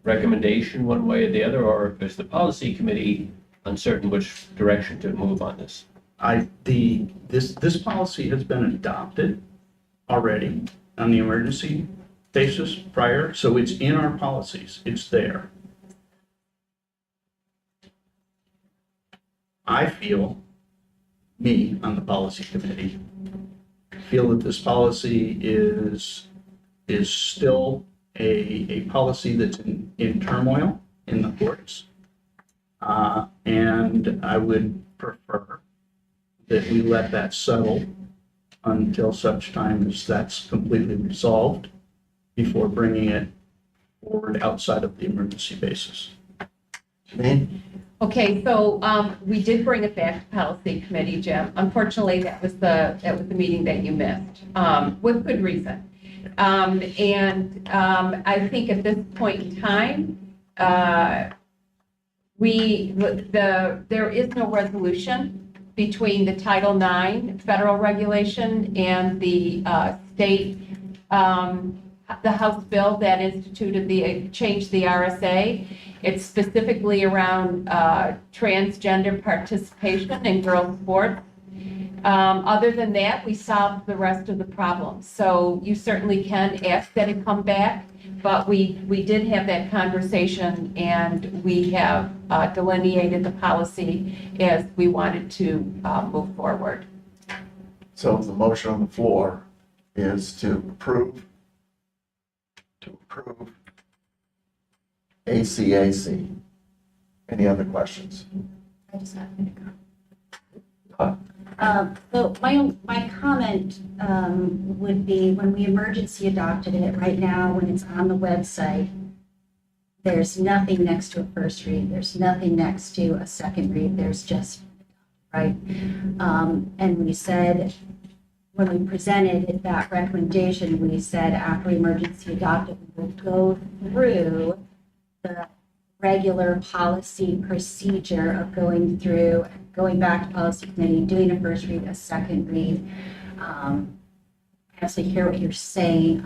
recommendation one way or the other, or is the policy committee uncertain which direction to move on this? This policy has been adopted already on the emergency basis prior, so it's in our policies, it's there. I feel, me on the policy committee, feel that this policy is still a policy that's in turmoil in the courts. And I would prefer that we let that settle until such time as that's completely resolved before bringing it forward outside of the emergency basis. Janine? Okay, so we did bring it back to policy committee, Jim. Unfortunately, that was the meeting that you missed, with good reason. And I think at this point in time, there is no resolution between the Title IX federal regulation and the state, the House bill that instituted changed the RSA. It's specifically around transgender participation in girls' sports. Other than that, we solved the rest of the problems. So you certainly can ask that it come back But we did have that conversation, and we have delineated the policy as we wanted to move forward. So the motion on the floor is to approve ACAC. Any other questions? I just have So my comment would be, when we emergency adopted it, right now, when it's on the website, there's nothing next to a first read, there's nothing next to a second read, there's just, right? And we said, when we presented that recommendation, we said after emergency adopted, we will go through the regular policy procedure of going through, going back to policy committee, doing a first read, a second read. I actually hear what you're saying.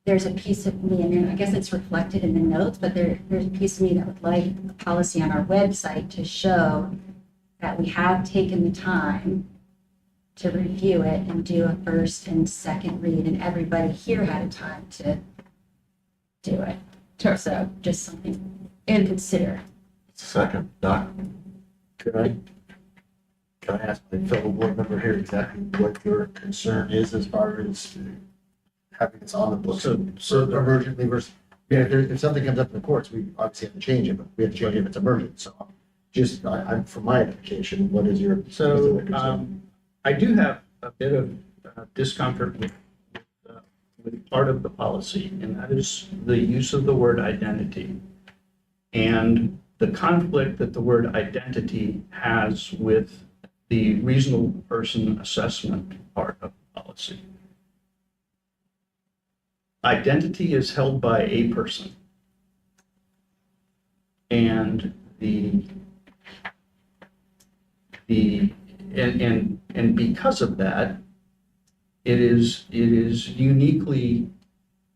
There's a piece of me, and I guess it's reflected in the notes, but there's a piece of me that would like the policy on our website to show that we have taken the time to review it and do a first and second read, and everybody here had a time to do it. Sure. So just something to consider. Second, Doc? Can I ask my fellow board member here exactly what your concern is as far as having this on the books? So emergently versus, yeah, if something comes up in the courts, we obviously have to change it, but we have to change it if it's emergent. So just, I'm, from my application, what is your specific concern? I do have a bit of discomfort with part of the policy, and that is the use of the word identity and the conflict that the word identity has with the reasonable person assessment part of the policy. Identity is held by a person, and and because of that, it is uniquely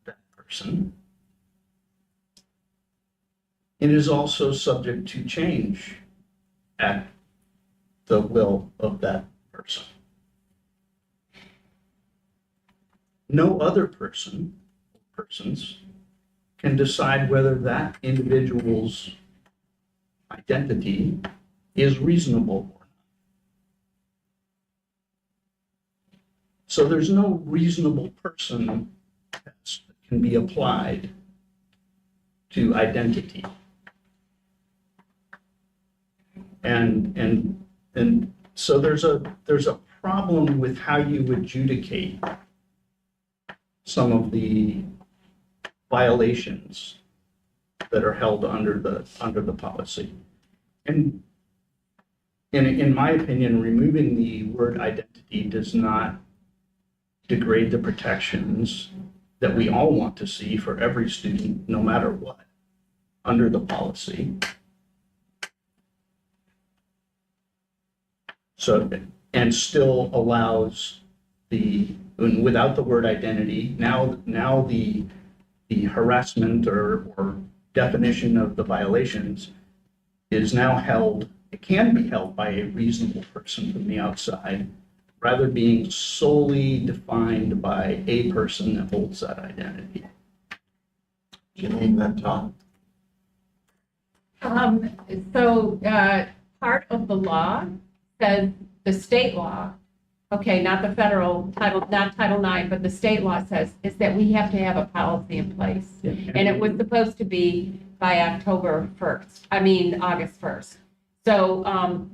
that person. It is also subject to change at the will of that person. No other persons can decide whether that individual's identity is reasonable or not. So there's no reasonable person test that can be applied to identity. And so there's a problem with how you adjudicate some of the violations that are held under the policy. And in my opinion, removing the word identity does not degrade the protections that we all want to see for every student, no matter what, under the policy. So, and still allows without the word identity, now the harassment or definition of the violations is now held, it can be held by a reasonable person from the outside, rather being solely defined by a person that holds that identity. Do you need that, Tom? So part of the law says, the state law, okay, not the federal title, not Title IX, but the state law says is that we have to have a policy in place. Yeah. And it was supposed to be by August 1st. So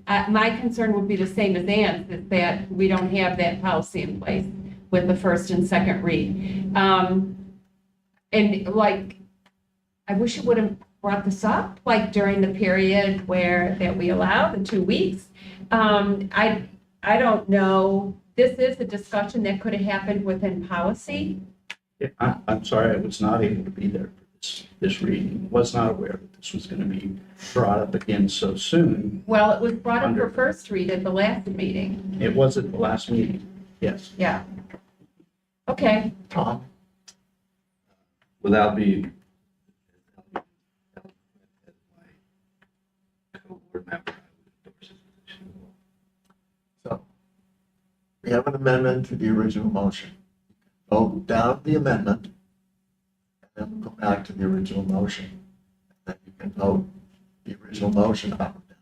my concern would be the same as Ann's, is that we don't have that policy in place with the first and second read. And like, I wish it would have brought this up, like during the period that we allow, the 2 weeks. I don't know, this is a discussion that could have happened within policy. I'm sorry, I was not able to be there for this reading. Was not aware that this was going to be brought up again so soon. Well, it was brought up for first read at the last meeting. It was at the last meeting, yes. Yeah. Okay. Tom? Without being co-board member, I would endorse his position as well. So we have an amendment to the original motion. vote down the amendment, and then we'll go back to the original motion. Then you can vote the original motion up or down.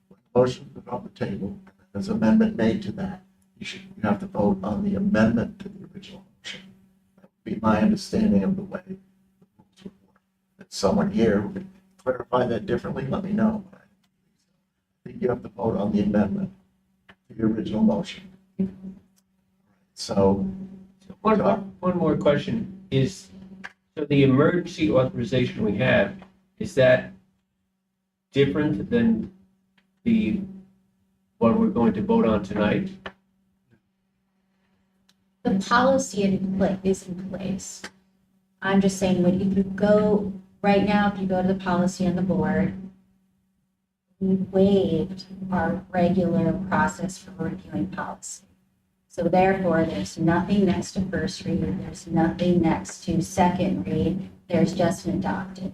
When the motion is on the table, and there's an amendment made to that, you have to vote on the amendment to the original motion. That would be my understanding of the way the rules would work. If someone here who could clarify that differently, let me know. I think you have to vote on the amendment to the original motion. So, One more question is, so the emergency authorization we have, is that different than what we're going to vote on tonight? The policy is in place. I'm just saying, if you go, right now, if you go to the policy on the board, we waived our regular process for reviewing policy. So therefore, there's nothing next to first read, there's nothing next to second read, there's just an adopted.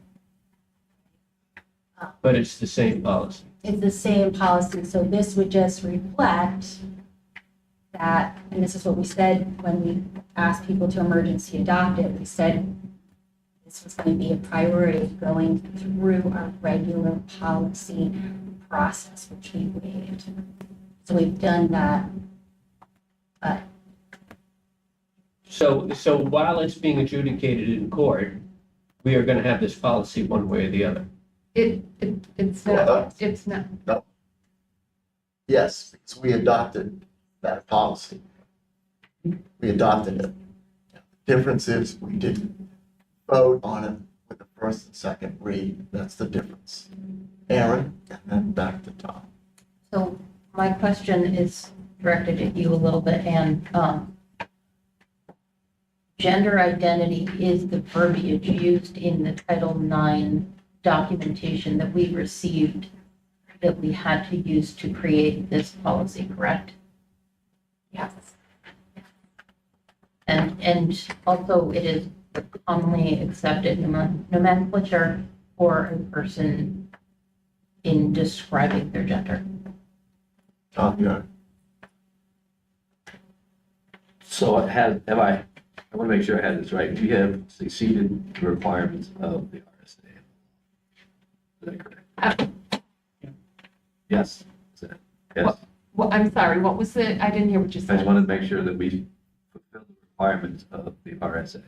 But it's the same policy. It's the same policy, so this would just reflect that, and this is what we said when we asked people to emergency adopt it, we said this was going to be a priority going through our regular policy process, which we waived. So we've done that, but So while it's being adjudicated in court, we are going to have this policy one way or the other. It's not. yes, because we adopted that policy. We adopted it. The difference is we didn't vote on it with the first and second read. That's the difference. Aaron, and then back to Tom. So my question is directed at you a little bit, and gender identity is the verbiage used in the Title IX documentation that we received that we had to use to create this policy, correct? yes. And also it is commonly accepted nomenclature for a person in describing their gender. Tom, you So have I want to make sure I had this right. We have exceeded the requirements of the RSA. Is that correct? Yes. Is that, yes. Well, I'm sorry, what was the, I didn't hear what you I just said. wanted to make sure that we fulfill the requirements of the RSA.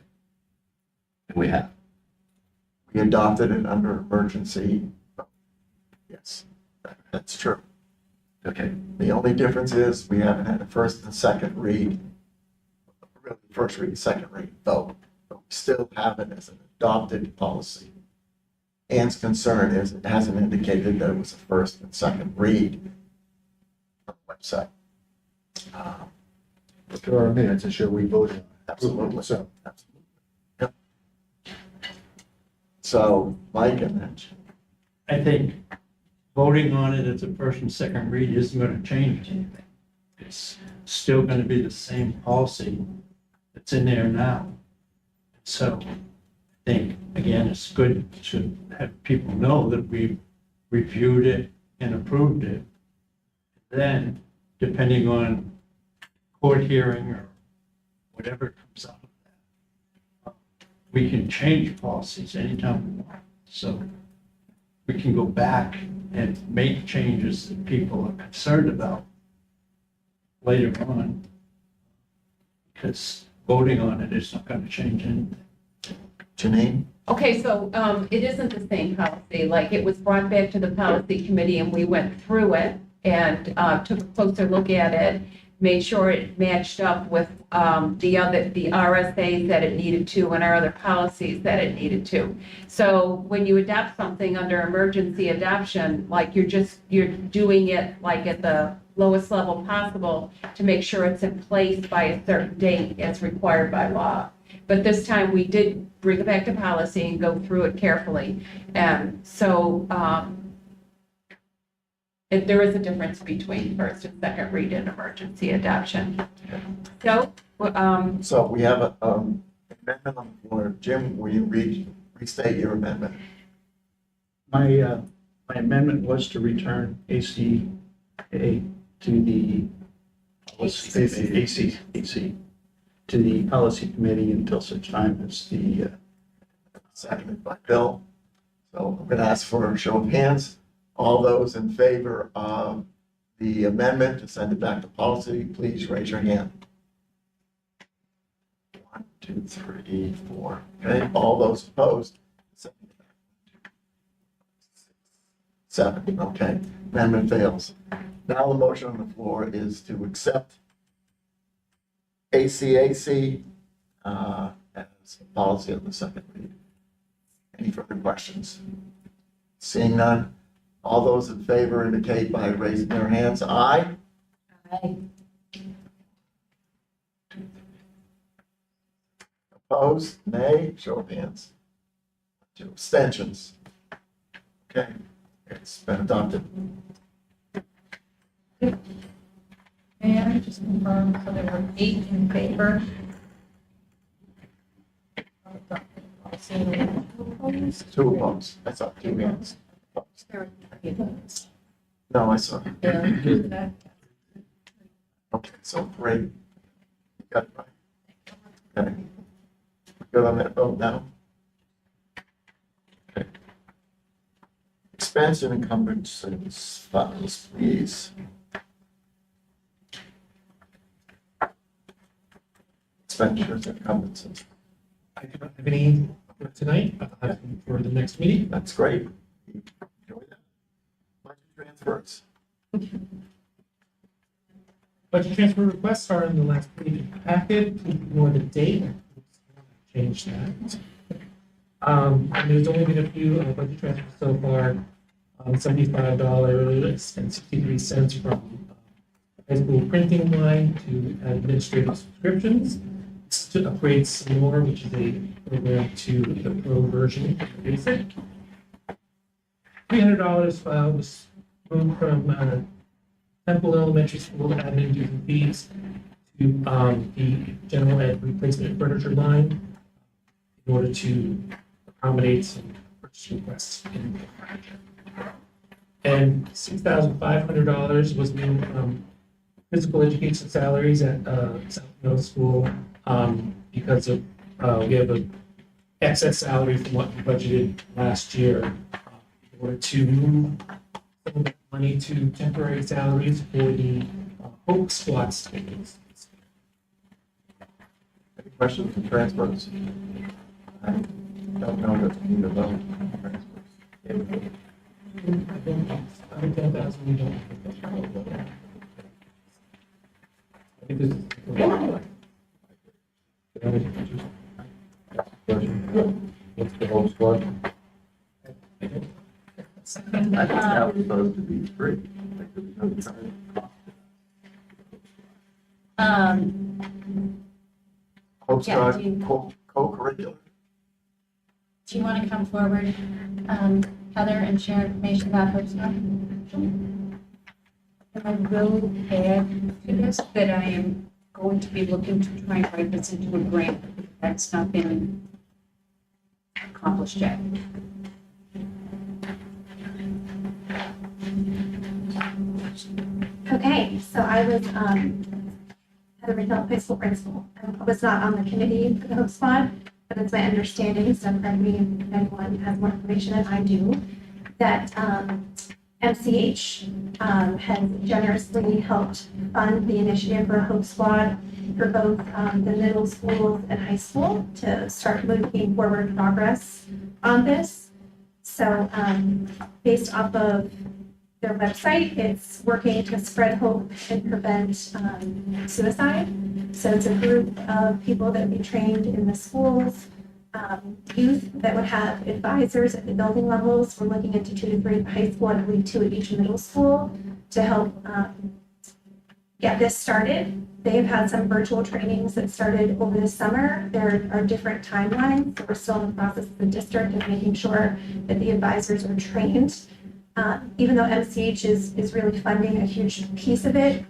And we have. We adopted it under emergency. Yes, that's true. Okay. The only difference is we haven't had a first and second read, really first read, second read vote, but we still have it as an adopted policy. Ann's concern is it hasn't indicated that it was a first and second read on the website. But there are minutes that show we voted on it. Absolutely. So, Absolutely. Yep. So, Mike and then, I think voting on it as a first and second read isn't going to change anything. It's still going to be the same policy that's in there now. So I think, again, it's good to have people know that we reviewed it and approved it. Then, depending on court hearing or whatever comes out of that, we can change policies anytime we want. So we can go back and make changes that people are concerned about later on. Because voting on it is not going to change anything. Janine? Okay, so it isn't the same policy, like it was brought back to the policy committee and we went through it and took a closer look at it, made sure it matched up with the RSAs that it needed to and our other policies that it needed to. So when you adopt something under emergency adoption, like you're doing it like at the lowest level possible to make sure it's in place by a certain date as required by law. But this time we did bring it back to policy and go through it carefully. And so there is a difference between first and second read and emergency adoption. So, So we have a amendment on the floor. Jim, will you restate your amendment? My amendment was to return ACA to the AC. AC. to the policy committee until such time as the, Seconded by Bill. So I'm going to ask for a show of hands. All those in favor of the amendment to send it back to policy, please raise your hand. 1, 2, 3, 4. Okay, all those opposed? 7. Okay, amendment fails. Now the motion on the floor is to accept ACAC as a policy on the second read. Any further questions? Seeing none, all those in favor indicate by raising their hands. Aye. Aye. Opposed? Nay? Show of hands. 2 abstentions. Okay, it's been adopted. May I just confirm, so there were 8 in favor? Two opposed. I saw 2 hands. Opposed. There were 3 opposed. No, I saw. Yeah. Okay, so 3. You got it right. Okay. Good on that vote now. Okay. Expense and encumbrances files, please. Expenditures and encumbrances. I do not have any for tonight, but I'll have them for the next meeting. That's great. Enjoy that. Budget transfers. Budget transfer requests are in the last page of the packet. Please ignore the date. Change that. And there's only been a few budget transfers so far. $75.63 from high school printing line to administrative subscriptions. It's to upgrade some more, which is a program to the pro version of the basic. $300 was moved from Temple Elementary School admin dues and fees to the general ed replacement furniture line in order to accommodate some purchase requests in the project. And $6,500 was moved from physical education salaries at South Middle School because of we have a excess salary from what we budgeted last year in order to move some of that money to temporary salaries for the Hope Squad students. Any questions on transfers? I don't know that we need a vote on transfers. What's the whole squad? I think that was supposed to be free. Like, there was no charge. Hope Yeah, Squad co-curricular. Do you want to come forward, Heather, and share information about Hope Squad? I will add to this that I am going to be looking to try and write this into a grant. That's not been accomplished yet. Okay, so I was Heather Rizal, high school principal. I was not on the committee for the Hope Squad, but it's my understanding, so correct me if anyone has more information than I do, that MCH has generously helped fund the initiative for Hope Squad for both the middle schools and high school to start moving forward progress on this. So based off of their website, it's working to spread hope and prevent suicide. So it's a group of people that would be trained in the schools, youth that would have advisors at the building levels. We're looking into 2 to 3 at the high school, and I believe 2 at each middle school to help get this started. They've had some virtual trainings that started over the summer. There are different timelines. So we're still in the process of the district of making sure that the advisors are trained. Even though MCH is really funding a huge piece of it,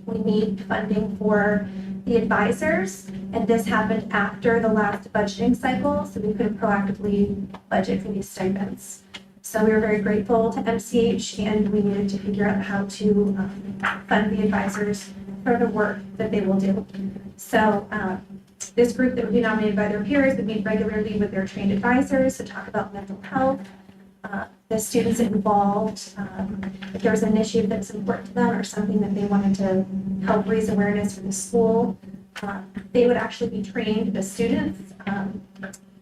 we need funding for the advisors. And this happened after the last budgeting cycle, so we could proactively budget for these stipends. So we were very grateful to MCH, and we needed to figure out how to fund the advisors for the work that they will do. So this group that would be nominated by their peers would meet regularly with their trained advisors to talk about mental health. The students involved, if there was an issue that's important to them or something that they wanted to help raise awareness for the school, they would actually be trained as students,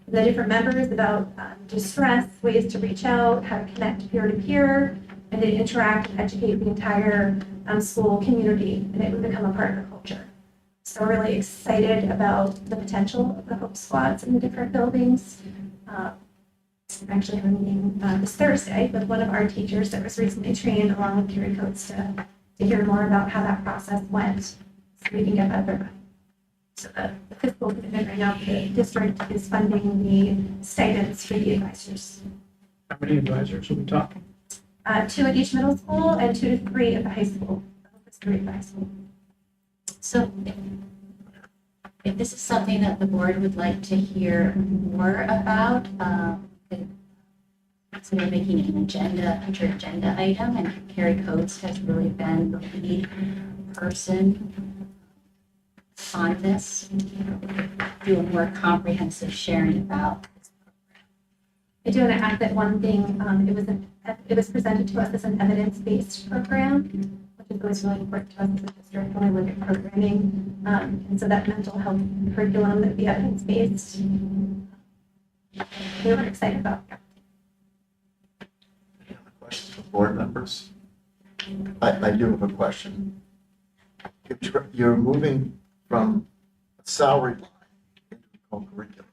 the different members about distress, ways to reach out, how to connect peer-to-peer, and then interact and educate the entire school community, and it would become a part of the culture. So we're really excited about the potential of the Hope Squads in the different buildings. I'm actually having a meeting this Thursday with one of our teachers that was recently trained along with Carrie Coates to hear more about how that process went, so we can get that better. So the fiscal commitment right now, the district is funding the stipends for the advisors. How many advisors are we talking? 2 at each middle school and 2 to 3 at the high school. It's 3 at the high school. So if this is something that the board would like to hear more about, consider making an agenda, future agenda item, and Carrie Coates has really been the lead person on this, do a more comprehensive sharing about this program. I do want to add that one thing, it was presented to us as an evidence-based program, which is always really important to us as a district when we look at programming. And so that mental health curriculum that would be evidence-based, we were excited about. Any other questions from board members? I do have a question. You're moving from a salary line into a co-curricular.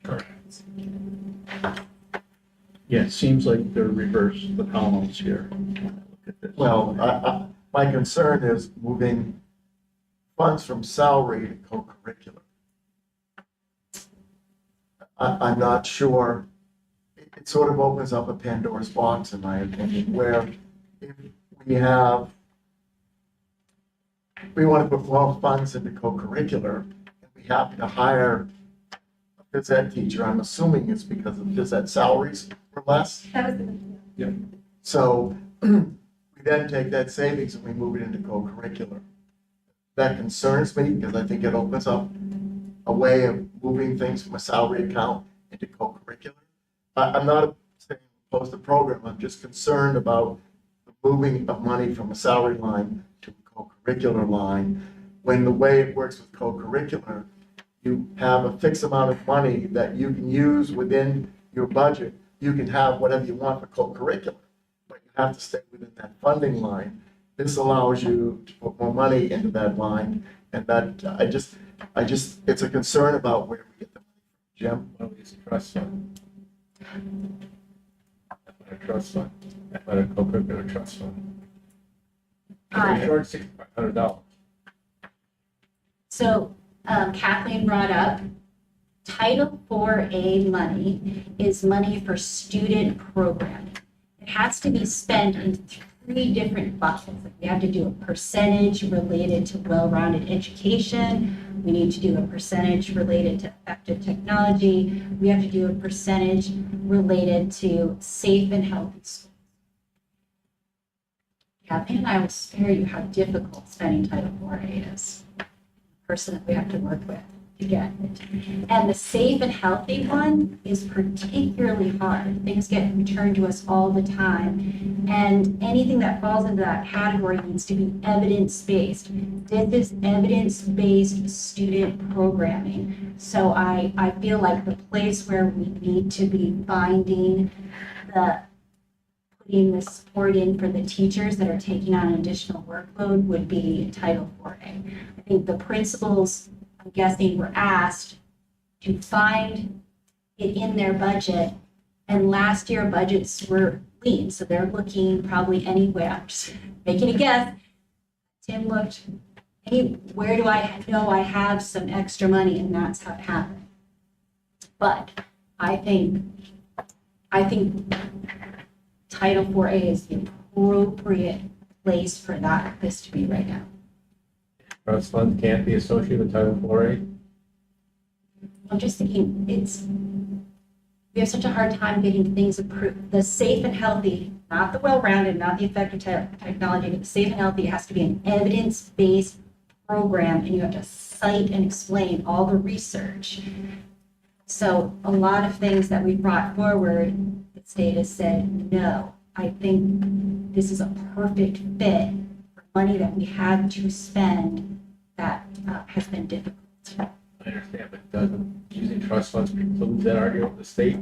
Correct. Yeah, it seems like they're reversed the columns here. Look at this. Well, my concern is moving funds from salary to co-curricular. I'm not sure, it sort of opens up a Pandora's box, in my opinion, where if we want to put more funds into co-curricular, and we happen to hire a phys ed teacher, I'm assuming it's because the phys ed salaries were less. That was the So we then take that savings and we move it into co-curricular. That concerns me because I think it opens up a way of moving things from a salary account into co-curricular. I'm not saying opposed to program, I'm just concerned about the moving of money from a salary line to a co-curricular line, when the way it works with co-curricular, you have a fixed amount of money that you can use within your budget. You can have whatever you want for co-curricular, but you have to stay within that funding line. This allows you to put more money into that line, and that, it's a concern about where we get the money. Jim? Well, it's a trust fund. A trust fund, a co-curricular trust fund. We're short $6,500. So Kathleen brought up Title IV-A money is money for student programming. It has to be spent in 3 different buckets. Like we have to do a percentage related to well-rounded education. We need to do a percentage related to effective technology. We have to do a percentage related to safe and healthy schools. Kathleen and I will spare you how difficult spending Title IV-A is. The person that we have to work with to get it. And the safe and healthy one is particularly hard. Things get returned to us all the time. And anything that falls into that category needs to be evidence-based. This is evidence-based student programming. So I feel like the place where we need to be finding putting the support in for the teachers that are taking on an additional workload would be Title IV-A. I think the principals, I'm guessing, were asked to find it in their budget, and last year budgets were lean, so they're looking probably anywhere, I'm just making a guess. Tim looked, hey, where do I know I have some extra money, and that's how it happened. But I think Title IV-A is the appropriate place for this to be right now. Trust fund can't be associated with Title IV-A? I'm just thinking we have such a hard time getting things approved. The safe and healthy, not the well-rounded, not the effective technology, but the safe and healthy has to be an evidence-based program, and you have to cite and explain all the research. So a lot of things that we brought forward, the state has said, no, I think this is a perfect fit for money that we had to spend that has been difficult. I understand, but doesn't using trust funds preclude that argument with the state?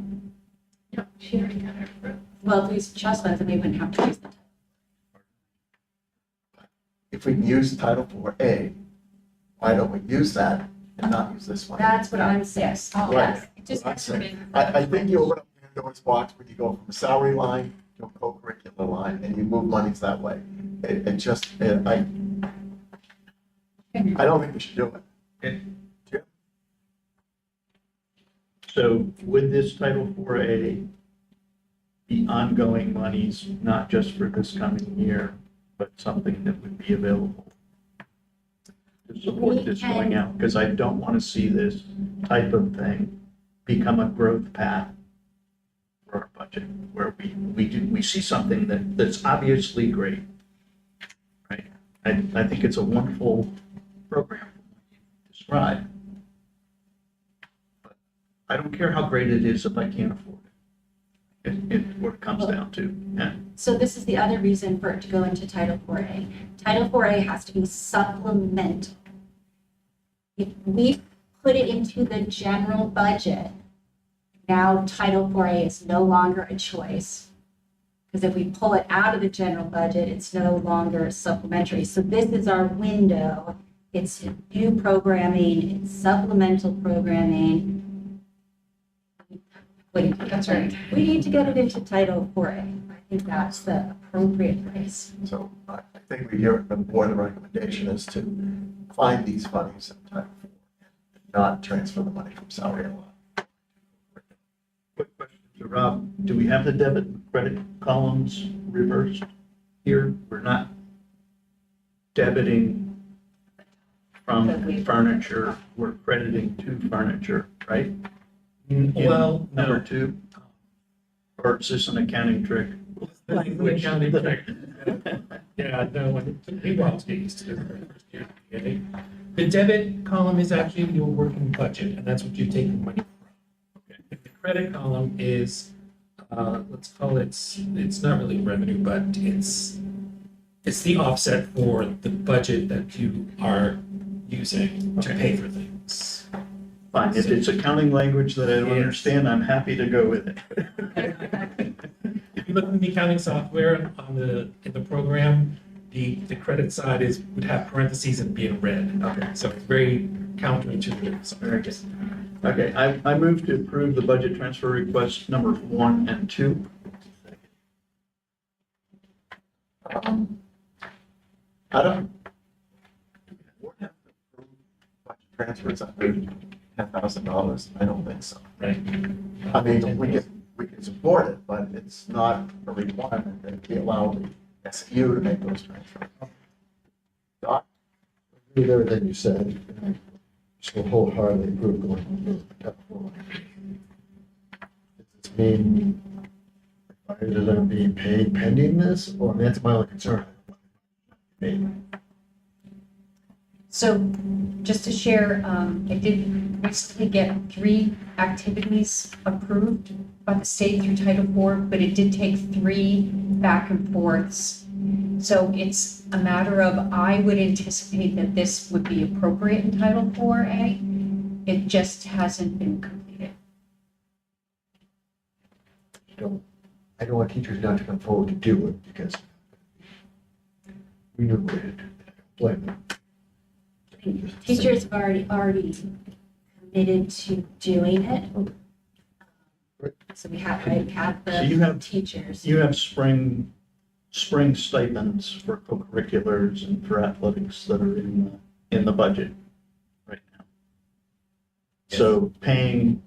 No, she already got it approved. Well, if we use trust funds, then we wouldn't have to use the. If we can use Title IV-A, why don't we use that and not use this one? That's what I'm saying. Right. Yes. It just has to be. I think you open up Pandora's box when you go from a salary line to a co-curricular line and you move monies that way. I don't think we should do it. So with this Title IV-A, the ongoing monies, not just for this coming year, but something that would be available to support this going out, because I don't want to see this type of thing become a growth path for our budget, where we see something that's obviously great, right? I think it's a wonderful program described. I don't care how great it is if I can't afford it. What it comes down to. Yeah. So this is the other reason for it to go into Title IV-A. Title IV-A has to be supplemental. If we put it into the general budget, now Title IV-A is no longer a choice. Because if we pull it out of the general budget, it's no longer supplementary. So this is our window. It's new programming, it's supplemental programming. That's right. We need to get it into Title IV-A. I think that's the appropriate place. So I think we hear from the board, the recommendation is to find these funds in Title IV and not transfer the money from salary and line. Quick question to Rob. Do we have the debit and credit columns reversed here? We're not debiting from furniture, we're crediting to furniture, right? Well, Number no. 2? Or is this an accounting trick? Language accounting trick. Yeah, no, it took me a while to get used to this very first year. Okay? The debit column is actually your working budget, and that's what you're taking money from. Okay. The credit column is, let's call it, it's not really revenue, but it's the offset for the budget that you are using to pay for things. Fine, if it's accounting language that I don't Yes. understand, I'm happy to go with it. If you look in the accounting software in the program, the credit side would have parentheses and be in red. Okay. So it's very counterintuitive. So very just. Okay, I move to approve the budget transfer request number 1 and 2. I don't. We're have to approve budget transfers under $10,000. I don't think so. Right. I mean, we can support it, but it's not a requirement that we allow the SU to make those transfers. Doc? Agree with everything you said. and I still wholeheartedly approve going to Title IV. Does this mean fires are gonna be paid pending this, or I mean, that's my only concern. So just to share, I did recently get 3 activities approved by the state through Title IV, but it did take 3 back and forths. So it's a matter of, I would anticipate that this would be appropriate in Title IV-A. It just hasn't been completed. I don't want teachers not to come forward to do it because we knew we had to blame them. Teachers have already committed to doing it. So we have So you the have- teachers. You have spring stipends for co-curriculars and for athletics that are in the budget right now. So paying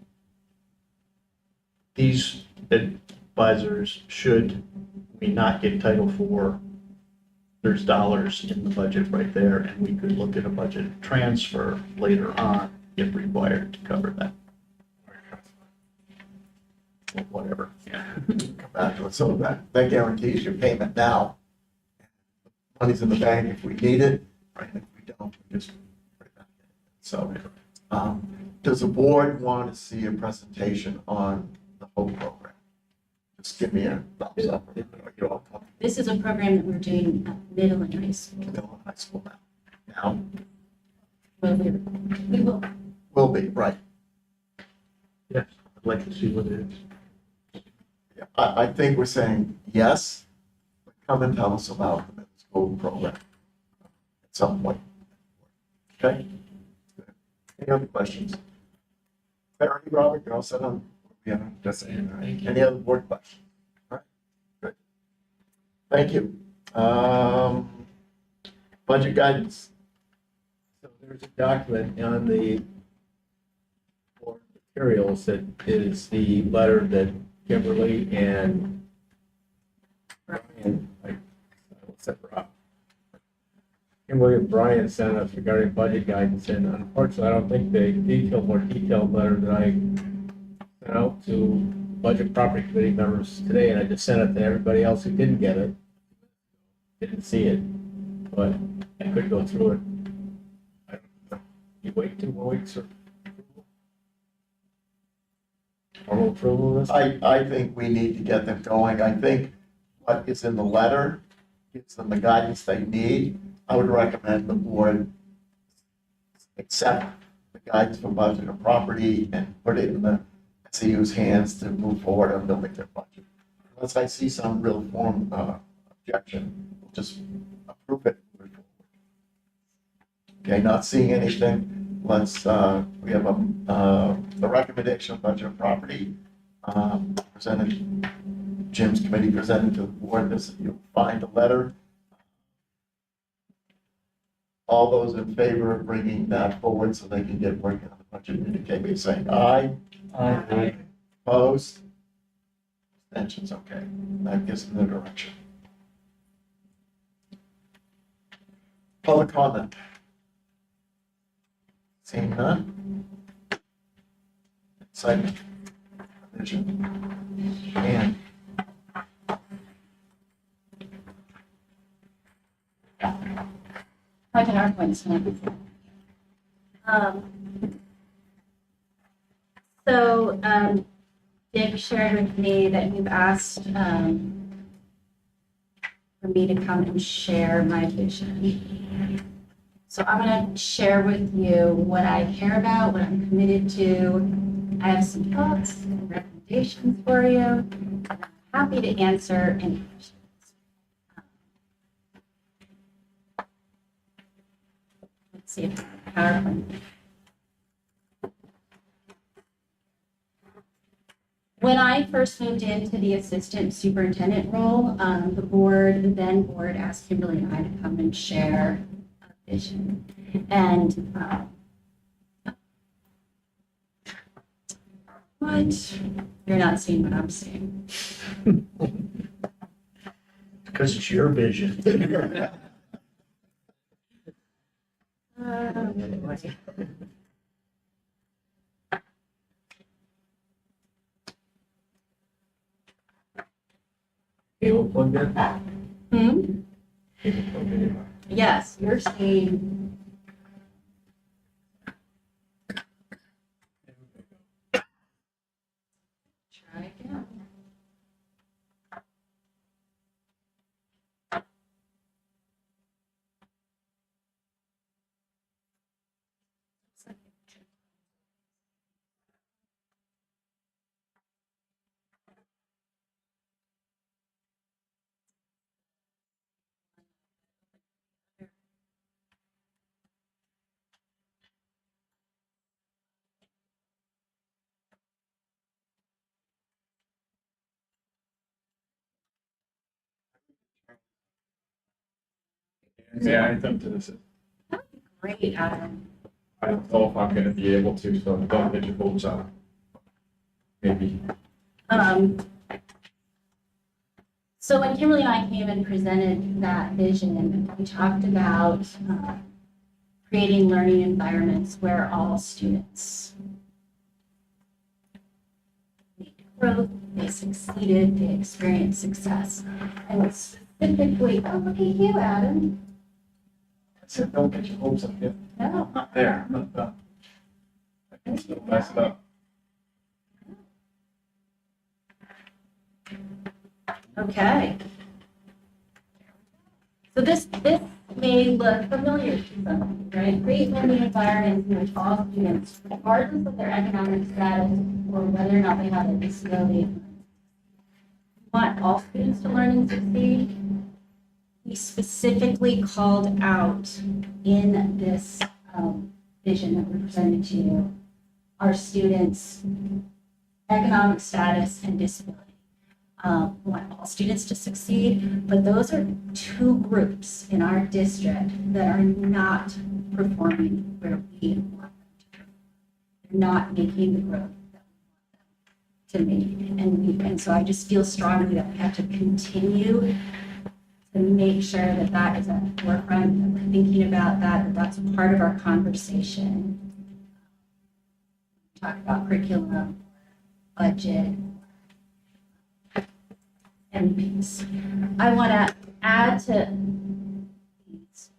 these advisors, should we not get Title IV, there's dollars in the budget right there, and we could look at a budget transfer later on if required to cover that. whatever. come back to it. So that guarantees your payment now. Money's in the bank if we need it, right? If we don't, we just put it back in. So, does the board want to see a presentation on the whole program? Just give me a thumbs up. Or you're all comfortable. This is a program that we're doing at middle and high school. Middle and high school now. Well, we will. Will be, right. Yes, I'd like to see what it is. I think we're saying yes, but come and tell us about the middle school program at some point. Okay? Any other questions? Barry, Robert, you're all set on? Yeah, that's it. All right. Any other board questions? All right, good. Thank you. Budget guidance. So there's a document on the board materials that is the letter that Kimberly and Brian, what's that, Rob? Kimberly and Brian sent us regarding budget guidance, and unfortunately, I don't think the more detailed letter that I sent out to Budget Property Committee members today, and I just sent it to everybody else who didn't get it, didn't see it, but I could go through it. I don't know. You wait 2 more weeks or formal approval of this? I think we need to get them going. I think what is in the letter gives them the guidance they need. I would recommend the board accept the guidance from budget and property and put it in the SEU's hands to move forward on building their budget. Unless I see some real form objection, we'll just approve it. Okay, not seeing anything, let's, we have the recommendation of budget and property presented, Jim's committee presented to the board. This, you'll find a letter. All those in favor of bringing that forward so they can get working on the budget, indicate by saying aye. Aye. Opposed? Abstentions, okay. That gives them the direction. Public comment? Seeing none? Excitement? Vision? And Like an PowerPoint. Dick shared with me that you've asked for me to come and share my vision. So I'm going to share with you what I care about, what I'm committed to. I have some thoughts and recommendations for you. And I'm happy to answer any questions. Let's see if PowerPoint. When I first moved into the assistant superintendent role, the board asked Kimberly and I to come and share a vision. And what? You're not seeing what I'm seeing. Because it's your vision. Cable plugged in? Cable plugged in. Yes, you're seeing. Try again. Yeah, I think this is, Great, Adam. I don't know if I'm gonna be able to, so don't get your hopes up. Maybe. So when Kimberly and I came and presented that vision, we talked about creating learning environments where all students need to growth, they succeeded, they experienced success. And specifically, oh, look at you, Adam. I said, don't get your hopes up yet. No. I'm not there, I'm not done. I can still mess it up. Okay. So this may look familiar to some of you, right? Create learning environments in which all students, regardless of their economic status or whether or not they have a disability, want all students to learn and succeed. We specifically called out in this vision that we presented to you our students' economic status and disability. We want all students to succeed, but those are two groups in our district that are not performing where we want them to. They're not making the growth that we want them to make. And so I just feel strongly that we have to continue to make sure that that is at the forefront, that we're thinking about that, that's part of our conversation. Talk about curriculum, budget, and peace. I want to add to these.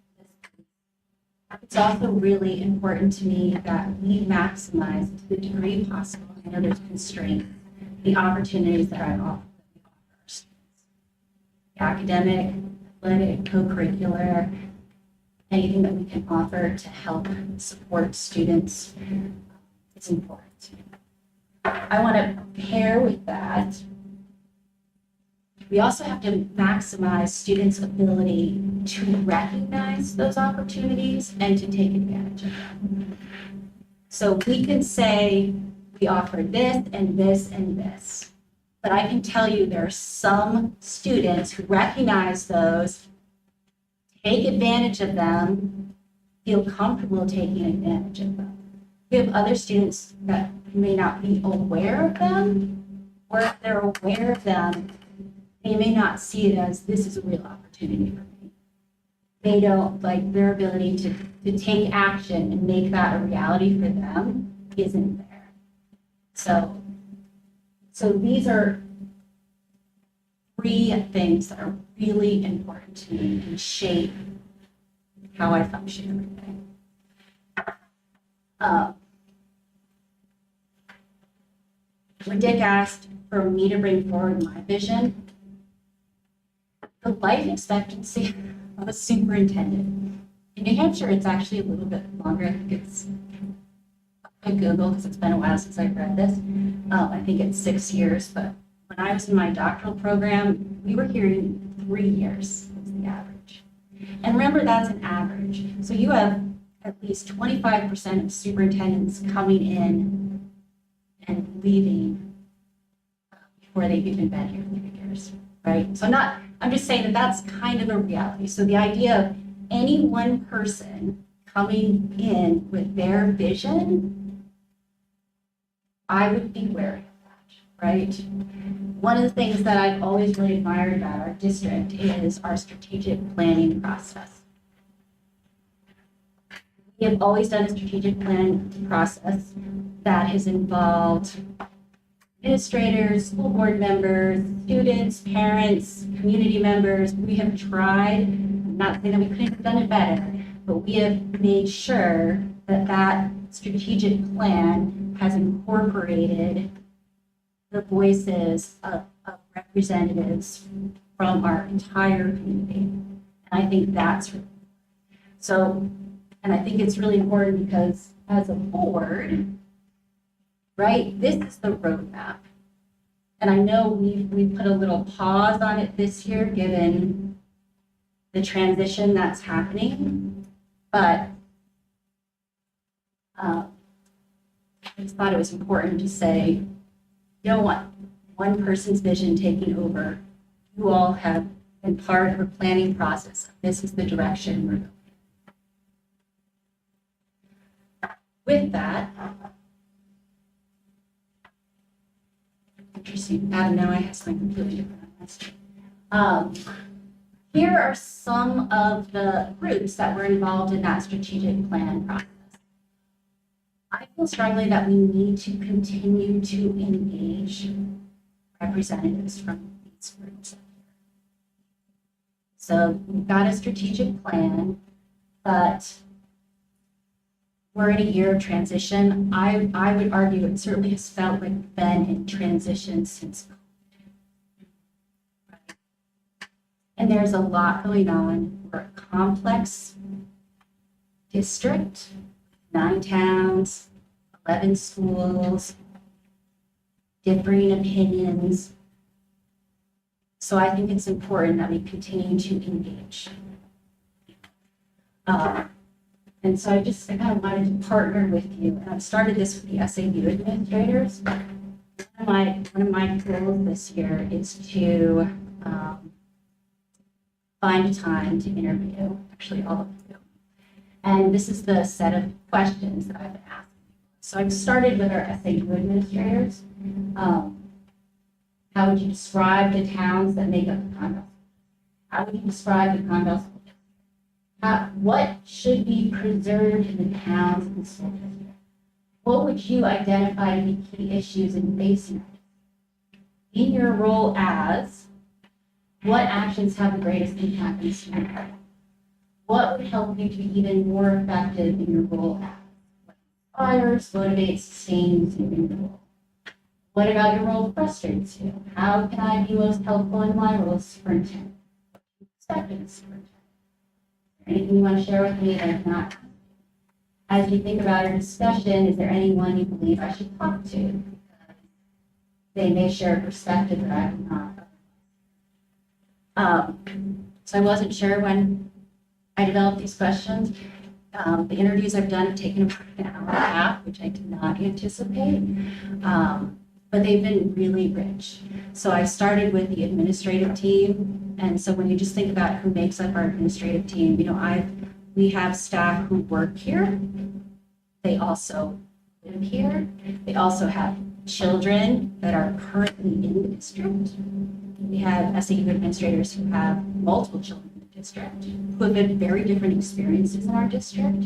It's also really important to me that we maximize, to the degree possible, I know there's constraints, the opportunities that I offer our students. Academic, athletic, co-curricular, anything that we can offer to help support students is important to me. I want to pair with that. We also have to maximize students' ability to recognize those opportunities and to take advantage of them. So we can say we offer this and this and this, but I can tell you there are some students who recognize those, take advantage of them, feel comfortable taking advantage of them. We have other students that may not be aware of them, or if they're aware of them, they may not see it as this is a real opportunity for me. They don't, like, their ability to take action and make that a reality for them isn't there. So these are three things that are really important to me and shape how I function every day. When Dick asked for me to bring forward my vision, the life expectancy of a superintendent. In New Hampshire, it's actually a little bit longer. I think it's a Google because it's been a while since I've read this. I think it's 6 years, but when I was in my doctoral program, we were hearing 3 years was the average. And remember, that's an average. So you have at least 25% of superintendents coming in and leaving before they've even been here 3 years, right? So I'm just saying that that's kind of a reality. So the idea of any one person coming in with their vision, I would be wary of that, right? One of the things that I've always really admired about our district is our strategic planning process. We have always done a strategic plan process that has involved administrators, school board members, students, parents, community members. We have tried, I'm not saying that we couldn't have done it better, but we have made sure that that strategic plan has incorporated the voices of representatives from our entire community. And I think that's really so, and I think it's really important because as a board, right, this is the roadmap. And I know we've put a little pause on it this year, given the transition that's happening, but I just thought it was important to say, you don't want one person's vision taking over. You all have been part of a planning process. This is the direction we're going. With that, interesting, Adam, now I have something completely different. Here are some of the groups that were involved in that strategic plan process. I feel strongly that we need to continue to engage representatives from these groups. So we've got a strategic plan, but we're in a year of transition. I would argue it certainly has felt like we've been in transition since COVID. And there's a lot going on. We're a complex district, 9 towns, 11 schools, differing opinions. So I think it's important that we continue to engage. And so I kind of wanted to partner with you, and I've started this with the SAU administrators. One of my goals this year is to find a time to interview, actually all of you. And this is the set of questions that I've been asking. So I've started with our SAU administrators. How would you describe the towns that make up the Conval? How would you describe the Conval school district? What should be preserved in the towns and school district? What would you identify to be key issues in facing it? In your role as, what actions have the greatest impact on student health? What would help you to be even more effective in your role as? What inspires, motivates, sustains you in your role? What about your role frustrates you? How can I be most helpful in my role as superintendent? What do you expect of a superintendent? Anything you want to share with me that I've not? As you think about your discussion, is there anyone you believe I should talk to? Because they may share a perspective that I do not. So I wasn't sure when I developed these questions. The interviews I've done have taken about an hour and a half, which I did not anticipate. But they've been really rich. So I started with the administrative team. And so when you just think about who makes up our administrative team, we have staff who work here. They also live here. They also have children that are currently in the district. We have SAU administrators who have multiple children in the district, who have had very different experiences in our district.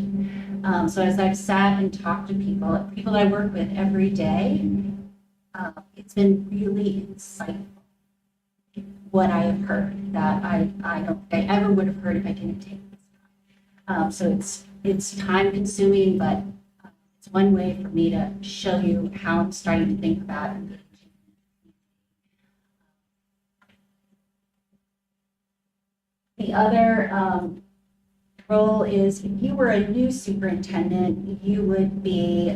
So as I've sat and talked to people that I work with every day, it's been really insightful what I have heard that I don't think I ever would have heard if I didn't take this time. So it's time consuming, but it's one way for me to show you how I'm starting to think about it. The other role is if you were a new superintendent, you would be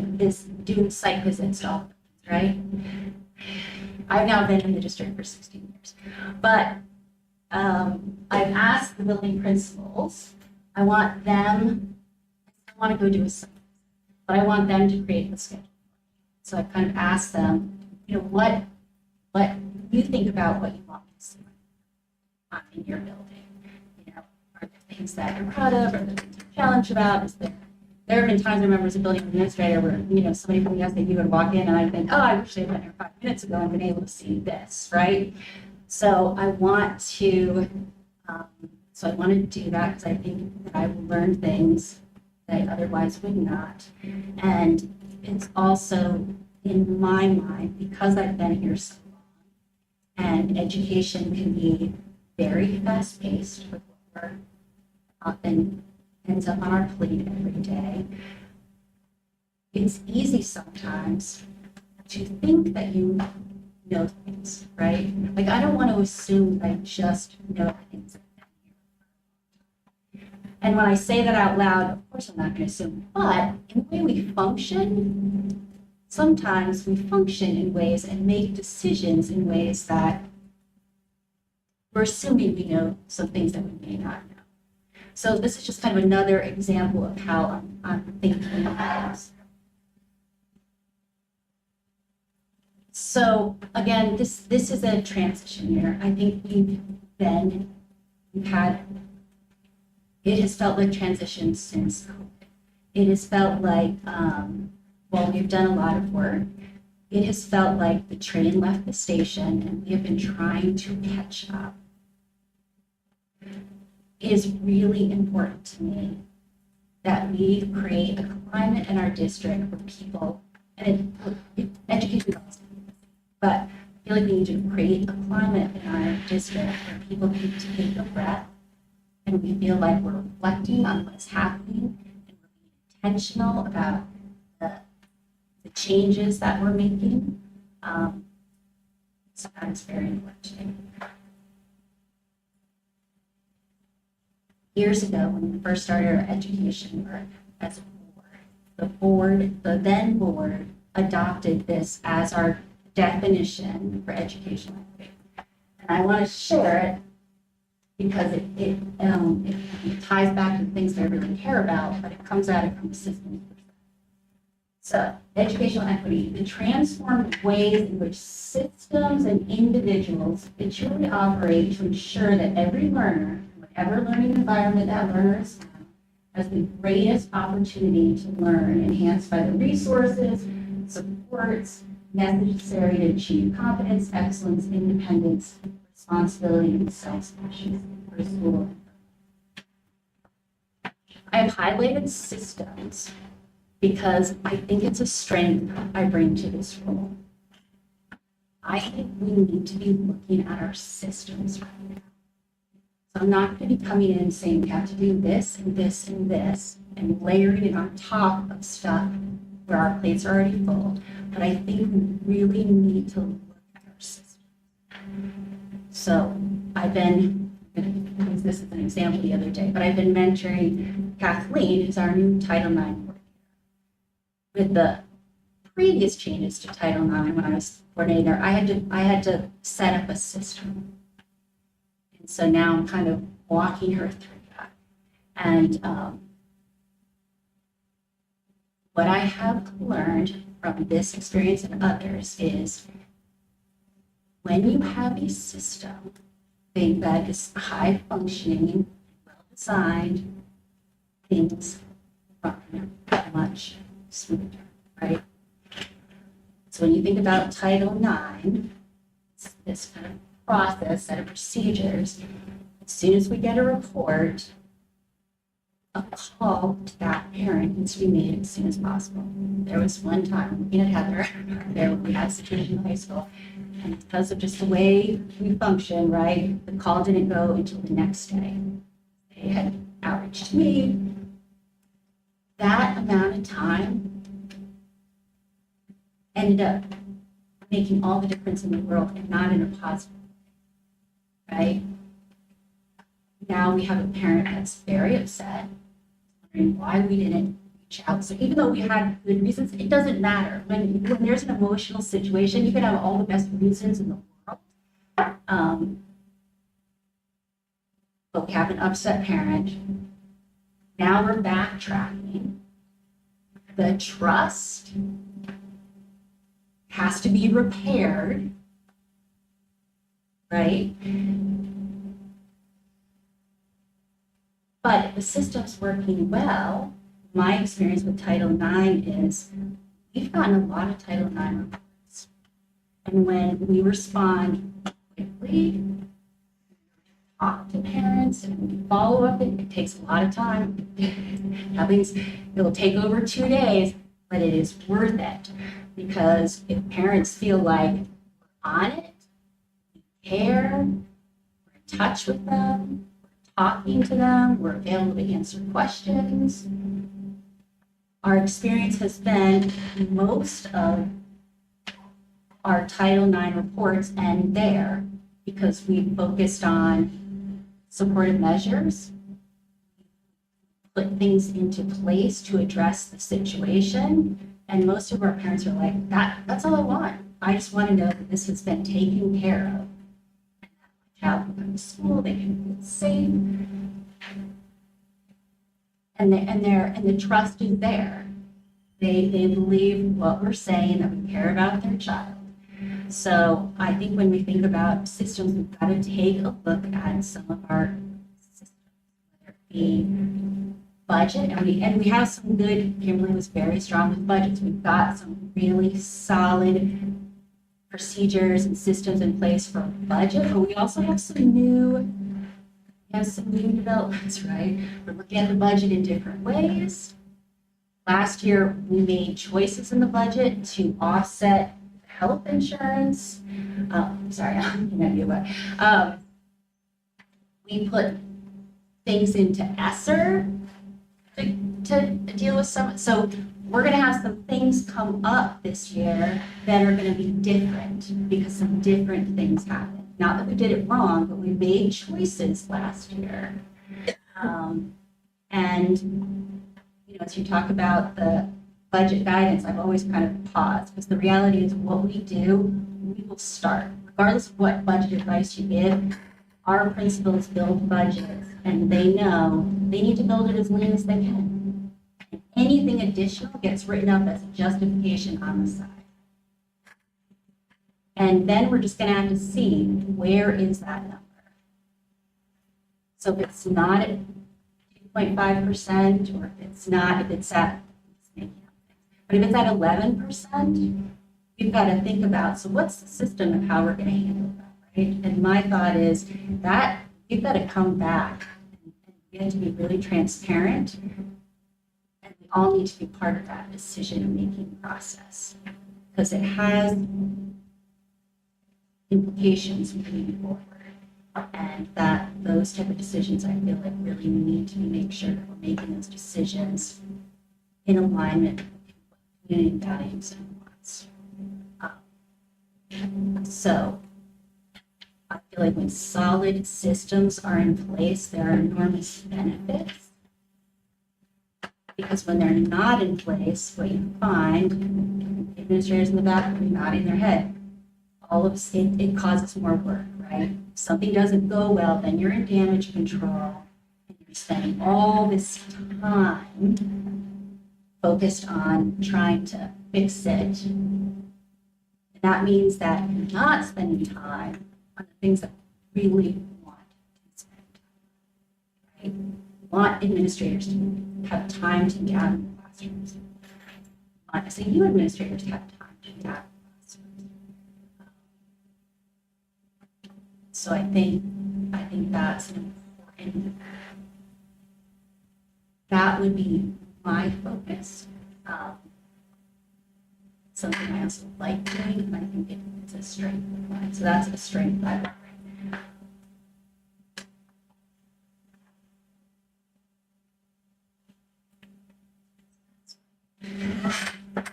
doing site visits all right? I've now been in the district for 16 years, but I've asked the building principals, I want to go do a site, but I want them to create the schedule. So I've kind of asked them, what you think about what you want to see in your building. Are there things that you're proud of, or there things you're challenged about? There have been times I remember as a building administrator where, somebody from the SAU would walk in and I'd think, I wish they'd been here 5 minutes ago and been able to see this, right? So I want to do that because I think that I will learn things that I otherwise would not. And it's also in my mind, because I've been here so long, and education can be very fast-paced with what we're often ends up on our plate every day. It's easy sometimes to think that you know things, right? Like, I don't want to assume that I just know things. And when I say that out loud, of course I'm not going to assume, but in the way we function, sometimes we function in ways and make decisions in ways that we're assuming we know some things that we may not know. So this is just kind of another example of how I'm thinking about this. So again, this is a transition year. I think it has felt like transition since COVID. It has felt like, we've done a lot of work. It has felt like the train left the station and we have been trying to catch up. It is really important to me that we create a climate in our district where people, and education, but I feel like we need to create a climate in our district where people can take a breath and we feel like we're reflecting on what's happening and we're being intentional about the changes that we're making. So that is very important to me. Years ago, when we first started our education work as a board, the then board adopted this as our definition for educational equity. And I want to share it because it ties back to things that I really care about, but it comes at it from a systems perspective. So, educational equity, the transformed ways in which systems and individuals habitually operate to ensure that every learner, whatever learning environment that learner is in, has the greatest opportunity to learn, enhanced by the resources, supports necessary to achieve competence, excellence, independence, responsibility, and self-sufficiency for school. I have highlighted systems because I think it's a strength I bring to this role. I think we need to be looking at our systems right now. So I'm not going to be coming in and saying we have to do this and this and this and layering it on top of stuff where our plates are already full. But I think we really need to look at our systems. So I've been, I'm going to use this as an example the other day, but I've been mentoring Kathleen, who's our new Title IX coordinator. With the previous changes to Title IX when I was coordinator, I had to set up a system. And so now I'm kind of walking her through that. And what I have learned from this experience and others is when you have a system that is high functioning, well designed, things run much smoother, right? So when you think about Title IX, it's this kind of process, set of procedures. As soon as we get a report, a call to that parent needs to be made as soon as possible. There was one time, looking at Heather, there when we had a situation in high school, and because of just the way we function, right, the call didn't go until the next day. They had outreach to me. That amount of time ended up making all the difference in the world and not in a positive way, right? Now we have a parent that's very upset, wondering why we didn't reach out. So even though we had good reasons, it doesn't matter. When there's an emotional situation, you can have all the best reasons in the world. But we have an upset parent. Now we're backtracking. The trust has to be repaired, right? But if the system's working well, my experience with Title IX is we've gotten a lot of Title IX reports. And when we respond quickly, talk to parents and we follow up, it takes a lot of time. It'll take over 2 days, but it is worth it. Because if parents feel like we're on it, we care, we're in touch with them, we're talking to them, we're available to answer questions. Our experience has been most of our Title IX reports end there because we focused on supportive measures, put things into place to address the situation. And most of our parents are like, that's all I want. I just want to know that this has been taken care of. My child can go to school, they can feel safe. And the trust is there. They believe what we're saying, that we care about their child. So I think when we think about systems, we've got to take a look at some of our systems, whether it be budget, and we have some good. Kimberly was very strong with budgets. We've got some really solid procedures and systems in place for budget, but we also have some new developments, right? We're looking at the budget in different ways. Last year, we made choices in the budget to offset health insurance. Sorry, I'm looking at you, but, we put things into ESSER to deal with some, so we're gonna have some things come up this year that are gonna be different because some different things happened. Not that we did it wrong, but we made choices last year. And, you know, as you talk about the budget guidance, I've always kind of paused because the reality is what we do, we will start. Regardless of what budget advice you give, our principals build budgets and they know they need to build it as lean as they can. And anything additional gets written up as a justification on the side. And then we're just gonna have to see where is that number. So if it's not at 2.5%, or if it's not, if it's at, but if it's at 11%, we've got to think about, so what's the system of how we're going to handle that, right? And my thought is that we've got to come back and we have to be really transparent, and we all need to be part of that decision-making process because it has implications moving forward. And that those type of decisions, I feel like really need to make sure that we're making those decisions in alignment with community values and wants. So I feel like when solid systems are in place, there are enormous benefits. Because when they're not in place, what you find, administrators in the back will be nodding their head. All of it causes more work, right? If something doesn't go well, then you're in damage control, and you're spending all this time focused on trying to fix it. And that means that you're not spending time on the things that we really want to spend time, right? We want administrators to have time to be out in the classrooms. We want SAU administrators to have time to be out. So I think that's an important, that would be my focus. Something I also like doing, and I think it's a strength of mine. So that's a strength I like right now.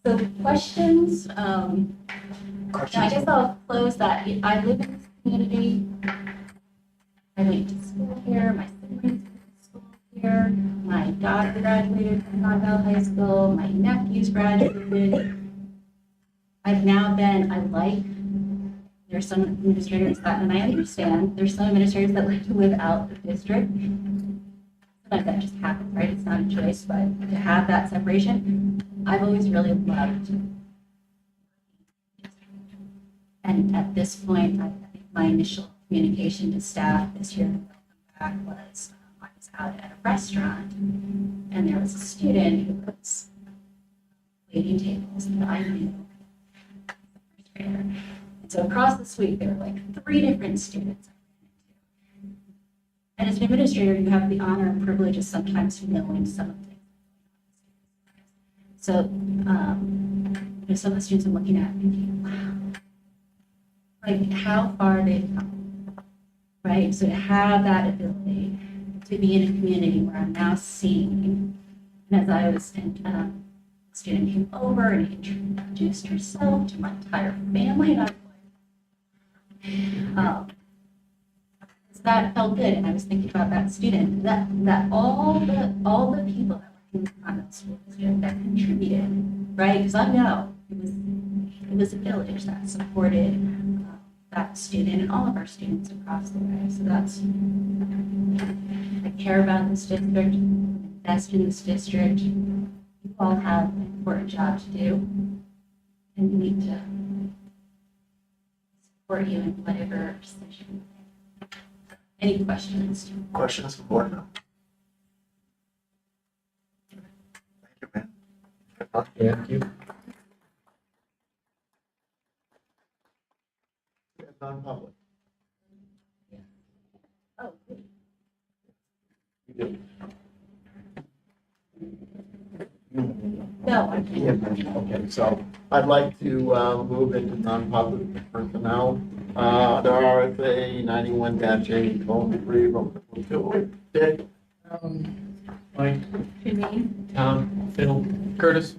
So questions, I guess I'll close that. I live in this community. I went to school here. My siblings went to school here. My daughter graduated from Norvell High School. My nephews graduated. I've now been, there's some administrators that, and I understand, there's some administrators that like to live out the district. Sometimes that just happens, right? It's not a choice, but to have that separation, I've always really loved. And at this point, I think my initial communication to staff this year back was I was out at a restaurant and there was a student who was waiting tables that I knew. And so across the suite, there were like 3 different students. And as an administrator, you have the honor and privilege of sometimes knowing some of the things. So, some of the students I'm looking at thinking, wow, like how far they've come, right? So to have that ability to be in a community where I'm now seeing, and as I was, a student came over and introduced herself to my entire family, and I was like, so that felt good. And I was thinking about that student, that all the people that were in the Convent School District that contributed, right? Because I know it was a village that supported that student and all of our students across the way. So that's, I care about this district, invest in this district. You all have an important job to do, and we need to support you in whatever decision. Any questions? Questions from board members? Thank you, man. Thank you. We have non-public. Oh, good. No, I can't. Okay, so I'd like to move into non-public personnel. The RSA 91-8, colon 3, Roman numeral 2. Dick? Mike, Janine? Tom, Phil, Curtis?